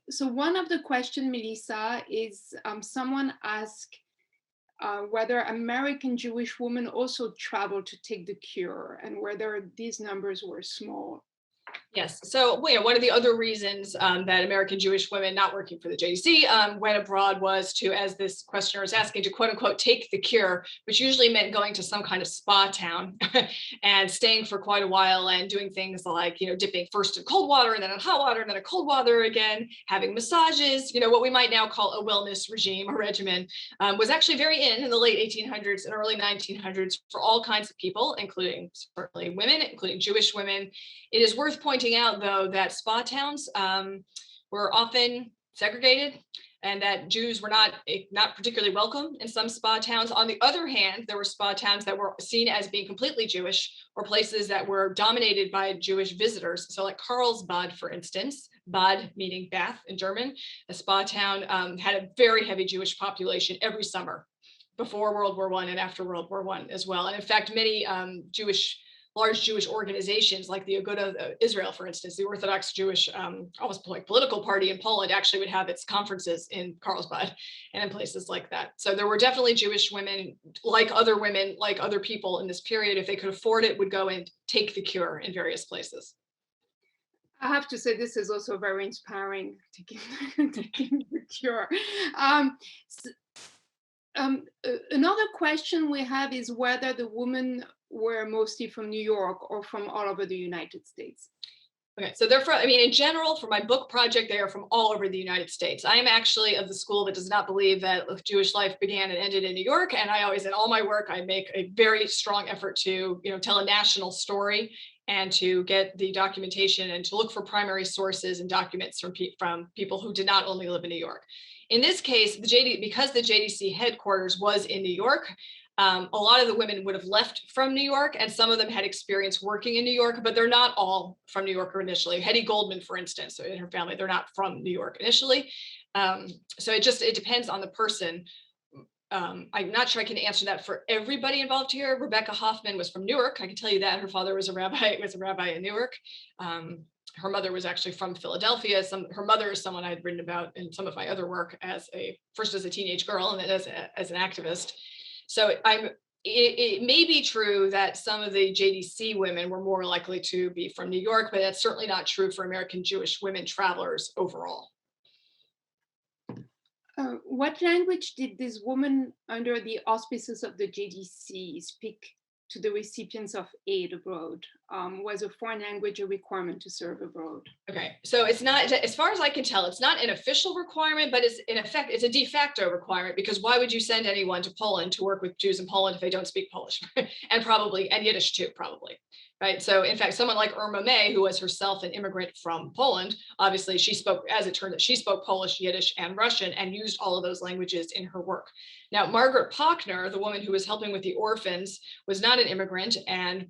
So one of the questions, Melissa, is someone asked, whether American Jewish women also traveled to take the cure and whether these numbers were small. Yes. So, one of the other reasons that American Jewish women not working for the JDC went abroad was to, as this questioner is asking, to quote unquote take the cure, which usually meant going to some kind of spa town and staying for quite a while and doing things like, dipping first in cold water and then in hot water and then in cold water again, having massages, what we might now call a wellness regime or regimen, was actually very in the late 1800s and early 1900s for all kinds of people, including certainly women, including Jewish women. It is worth pointing out, though, that spa towns were often segregated and that Jews were not particularly welcome in some spa towns. On the other hand, there were spa towns that were seen as being completely Jewish or places that were dominated by Jewish visitors. So like Karlsbad, for instance, Bad meaning bath in German, a spa town had a very heavy Jewish population every summer before World War I and after World War I as well. And in fact, many large Jewish organizations like the Aguda of Israel, for instance, the Orthodox Jewish, almost like political party in Poland, actually would have its conferences in Carlsbad and in places like that. So there were definitely Jewish women, like other people in this period, if they could afford it, would go and take the cure in various places. I have to say this is also very inspiring, taking the cure. Another question we have is whether the women were mostly from New York or from all over the United States. Okay, so they're from, in general, for my book project, they are from all over the United States. I am actually of the school that does not believe that Jewish life began and ended in New York. And I always, in all my work, I make a very strong effort to, tell a national story and to get the documentation and to look for primary sources and documents from people who did not only live in New York. In this case, because the JDC headquarters was in New York, a lot of the women would have left from New York, and some of them had experience working in New York, but they're not all from New York initially. Hetty Goldman, for instance, in her family, they're not from New York initially. So it depends on the person. I'm not sure I can answer that for everybody involved here. Rebecca Hoffman was from Newark. I can tell you that her father was a rabbi in Newark. Her mother was actually from Philadelphia. Her mother is someone I had written about in some of my other work first as a teenage girl and then as an activist. So it may be true that some of the JDC women were more likely to be from New York, but that's certainly not true for American Jewish women travelers overall. What language did this woman under the auspices of the JDC speak to the recipients of aid abroad? Was a foreign language a requirement to serve abroad? Okay, so it's not, as far as I can tell, it's not an official requirement, but it's in effect, it's a de facto requirement, because why would you send anyone to Poland to work with Jews in Poland if they don't speak Polish? and Yiddish too, probably. Right. So in fact, someone like Irma May, who was herself an immigrant from Poland, obviously she spoke, as it turned out, she spoke Polish, Yiddish, and Russian and used all of those languages in her work. Now, Margaret Parkner, the woman who was helping with the orphans, was not an immigrant and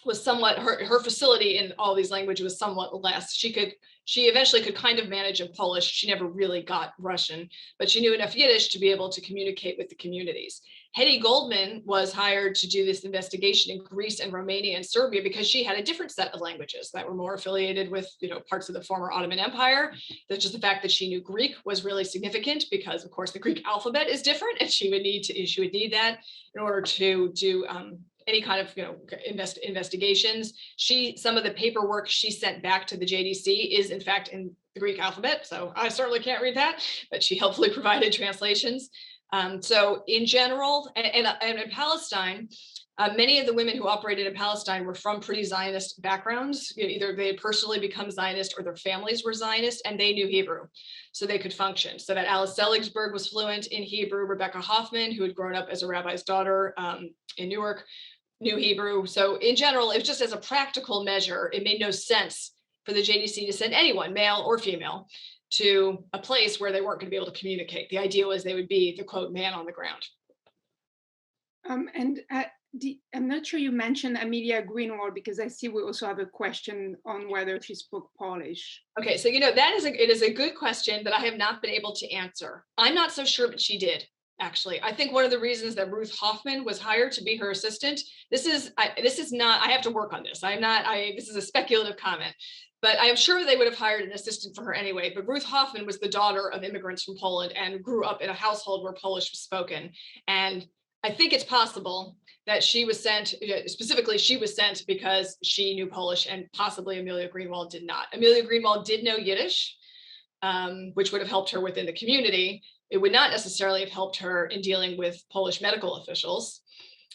was somewhat, her facility in all these languages was somewhat less. She eventually could kind of manage in Polish. She never really got Russian, but she knew enough Yiddish to be able to communicate with the communities. Hetty Goldman was hired to do this investigation in Greece and Romania and Serbia because she had a different set of languages that were more affiliated with, parts of the former Ottoman Empire. That's just the fact that she knew Greek was really significant because, of course, the Greek alphabet is different, and she would need that in order to do any kind of investigations. Some of the paperwork she sent back to the JDC is in fact in the Greek alphabet, so I certainly can't read that, but she helpfully provided translations. So in general, and in Palestine, many of the women who operated in Palestine were from pretty Zionist backgrounds. Either they had personally become Zionist or their families were Zionist, and they knew Hebrew, so they could function. So that Alice Seligsberg was fluent in Hebrew. Rebecca Hoffman, who had grown up as a rabbi's daughter in Newark, knew Hebrew. So in general, it was just as a practical measure, it made no sense for the JDC to send anyone, male or female, to a place where they weren't going to be able to communicate. The idea was they would be the quote man on the ground. I'm not sure you mentioned Amelia Greenewald, because I see we also have a question on whether she spoke Polish. Okay, so it is a good question that I have not been able to answer. I'm not so sure that she did. Actually, I think one of the reasons that Ruth Hoffman was hired to be her assistant, this is not, I have to work on this. This is a speculative comment. But I am sure they would have hired an assistant for her anyway. But Ruth Hoffman was the daughter of immigrants from Poland and grew up in a household where Polish was spoken. And I think it's possible that she was sent, specifically she was sent because she knew Polish, and possibly Amelia Greenewald did not. Amelia Greenewald did know Yiddish, which would have helped her within the community. It would not necessarily have helped her in dealing with Polish medical officials.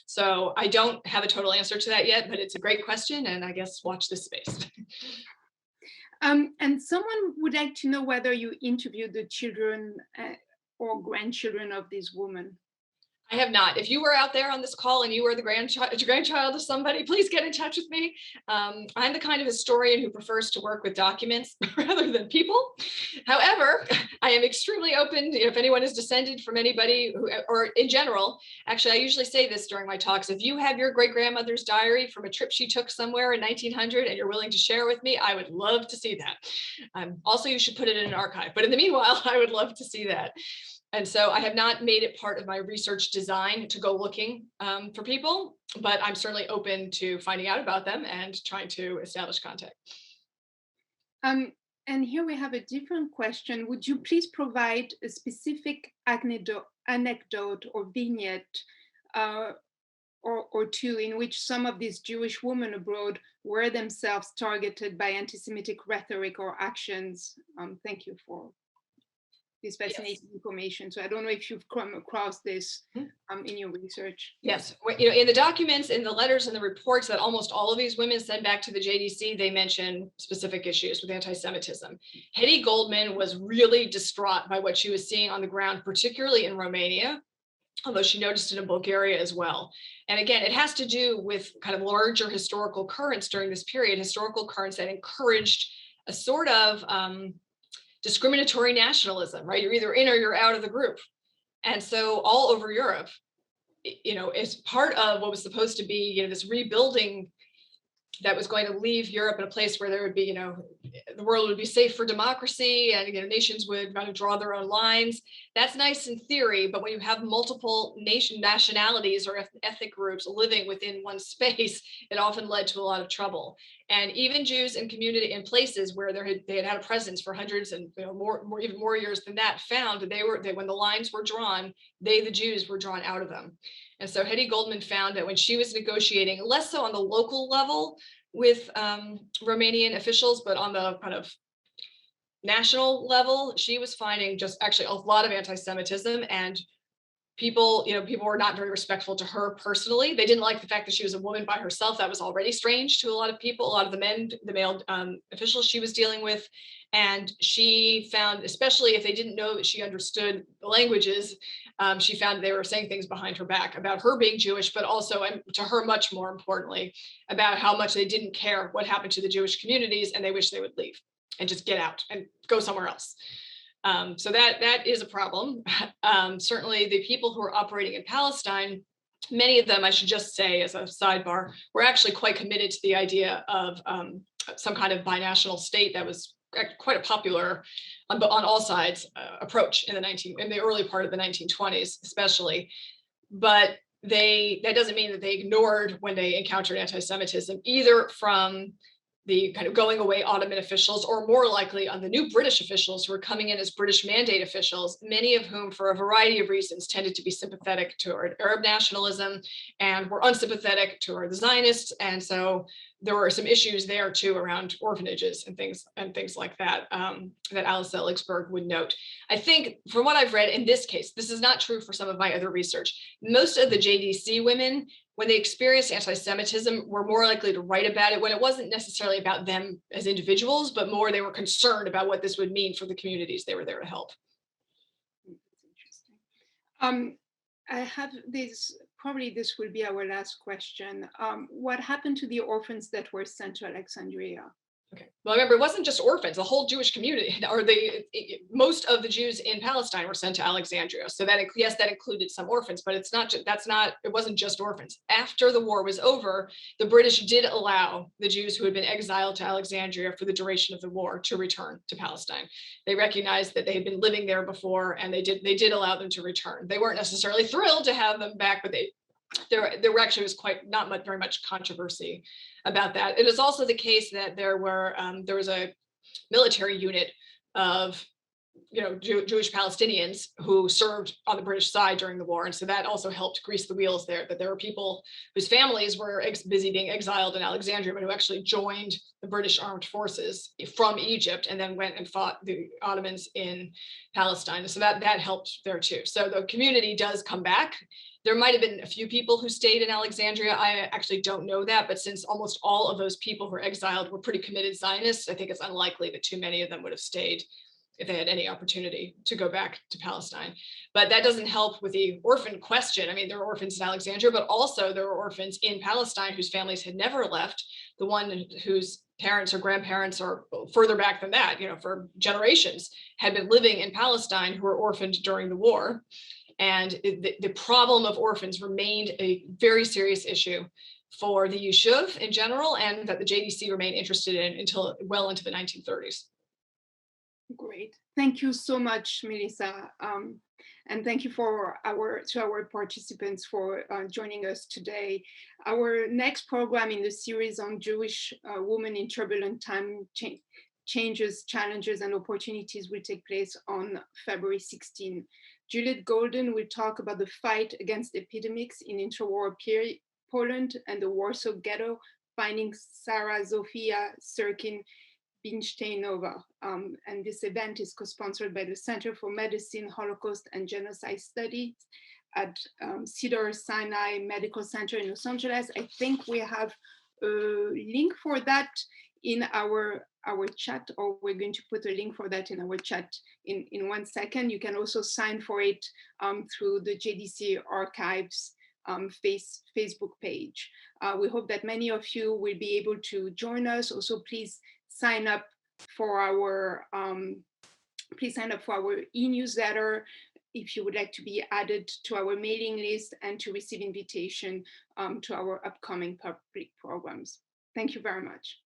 So I don't have a total answer to that yet, but it's a great question, and I guess watch this space. And someone would like to know whether you interviewed the children or grandchildren of these women. I have not. If you were out there on this call and you were the grandchild of somebody, please get in touch with me. I'm the kind of historian who prefers to work with documents rather than people. However, I am extremely open if anyone is descended from anybody who, or in general, actually, I usually say this during my talks. If you have your great-grandmother's diary from a trip she took somewhere in 1900 and you're willing to share with me, I would love to see that. Also, you should put it in an archive. But in the meanwhile, I would love to see that. And so I have not made it part of my research design to go looking for people, but I'm certainly open to finding out about them and trying to establish contact. And here we have a different question. Would you please provide a specific anecdote or vignette or two in which some of these Jewish women abroad were themselves targeted by anti-Semitic rhetoric or actions? Thank you for this fascinating information. So I don't know if you've come across this in your research. Yes, in the documents, in the letters and the reports that almost all of these women send back to the JDC, they mention specific issues with anti-Semitism. Hetty Goldman was really distraught by what she was seeing on the ground, particularly in Romania, although she noticed it in Bulgaria as well. And again, it has to do with kind of larger historical currents during this period, historical currents that encouraged a sort of discriminatory nationalism, right? You're either in or you're out of the group. And so all over Europe, as part of what was supposed to be, this rebuilding that was going to leave Europe in a place where there would be, the world would be safe for democracy and nations would kind of draw their own lines. That's nice in theory, but when you have multiple nationalities or ethnic groups living within one space, it often led to a lot of trouble. And even Jews in community in places where they had had a presence for hundreds and even more years than that, found that when the lines were drawn, the Jews were drawn out of them. And so Hetty Goldman found that when she was negotiating, less so on the local level with Romanian officials, but on the kind of national level, she was finding just actually a lot of anti-Semitism, and people were not very respectful to her personally. They didn't like the fact that she was a woman by herself. That was already strange to a lot of people, a lot of the male officials she was dealing with. And she found, especially if they didn't know that she understood the languages, she found they were saying things behind her back about her being Jewish, but also, and to her much more importantly, about how much they didn't care what happened to the Jewish communities and they wish they would leave and just get out and go somewhere else. So that is a problem. Certainly the people who are operating in Palestine, many of them, I should just say as a sidebar, were actually quite committed to the idea of some kind of binational state that was quite a popular on all sides approach in the early part of the 1920s, especially. But that doesn't mean that they ignored when they encountered anti-Semitism, either from the kind of going away Ottoman officials, or more likely on the new British officials who were coming in as British mandate officials, many of whom for a variety of reasons tended to be sympathetic toward Arab nationalism and were unsympathetic toward the Zionists. And so there were some issues there too around orphanages and things like that, that Alice Seligsberg would note. I think from what I've read in this case, this is not true for some of my other research. Most of the JDC women, when they experienced anti-Semitism, were more likely to write about it when it wasn't necessarily about them as individuals, but more they were concerned about what this would mean for the communities they were there to help. Interesting. I have this, probably this will be our last question. What happened to the orphans that were sent to Alexandria? Okay. Well, remember, it wasn't just orphans. The whole Jewish community, or most of the Jews in Palestine were sent to Alexandria. So that included some orphans, but it wasn't just orphans. After the war was over, the British did allow the Jews who had been exiled to Alexandria for the duration of the war to return to Palestine. They recognized that they had been living there before, and they did allow them to return. They weren't necessarily thrilled to have them back, but there actually was not very much controversy about that. It is also the case that there was a military unit of Jewish Palestinians who served on the British side during the war. And so that also helped grease the wheels there, that there were people whose families were busy being exiled in Alexandria, but who actually joined the British armed forces from Egypt and then went and fought the Ottomans in Palestine. So that helped there too. So the community does come back. There might have been a few people who stayed in Alexandria. I actually don't know that, but since almost all of those people who were exiled were pretty committed Zionists, I think it's unlikely that too many of them would have stayed if they had any opportunity to go back to Palestine. But that doesn't help with the orphan question. I mean, there were orphans in Alexandria, but also there were orphans in Palestine whose families had never left, the one whose parents or grandparents or further back than that, for generations had been living in Palestine, who were orphaned during the war. And the problem of orphans remained a very serious issue for the Yishuv in general, and that the JDC remained interested in until well into the 1930s. Great. Thank you so much, Melissa. And thank you to our participants for joining us today. Our next program in the series on Jewish women in turbulent time changes, challenges, and opportunities will take place on February 16. Juliet Golden will talk about the fight against epidemics in interwar Poland and the Warsaw Ghetto, finding Sarah Zofia Sirkin Binsteinova. And this event is co-sponsored by the Center for Medicine, Holocaust, and Genocide Studies at Cedar Sinai Medical Center in Los Angeles. I think we have a link for that in our chat, or we're going to put a link for that in our chat in 1 second. You can also sign for it through the JDC Archives Facebook page. We hope that many of you will be able to join us. Also, please sign up for our e-newsletter if you would like to be added to our mailing list and to receive invitation to our upcoming public programs. Thank you very much.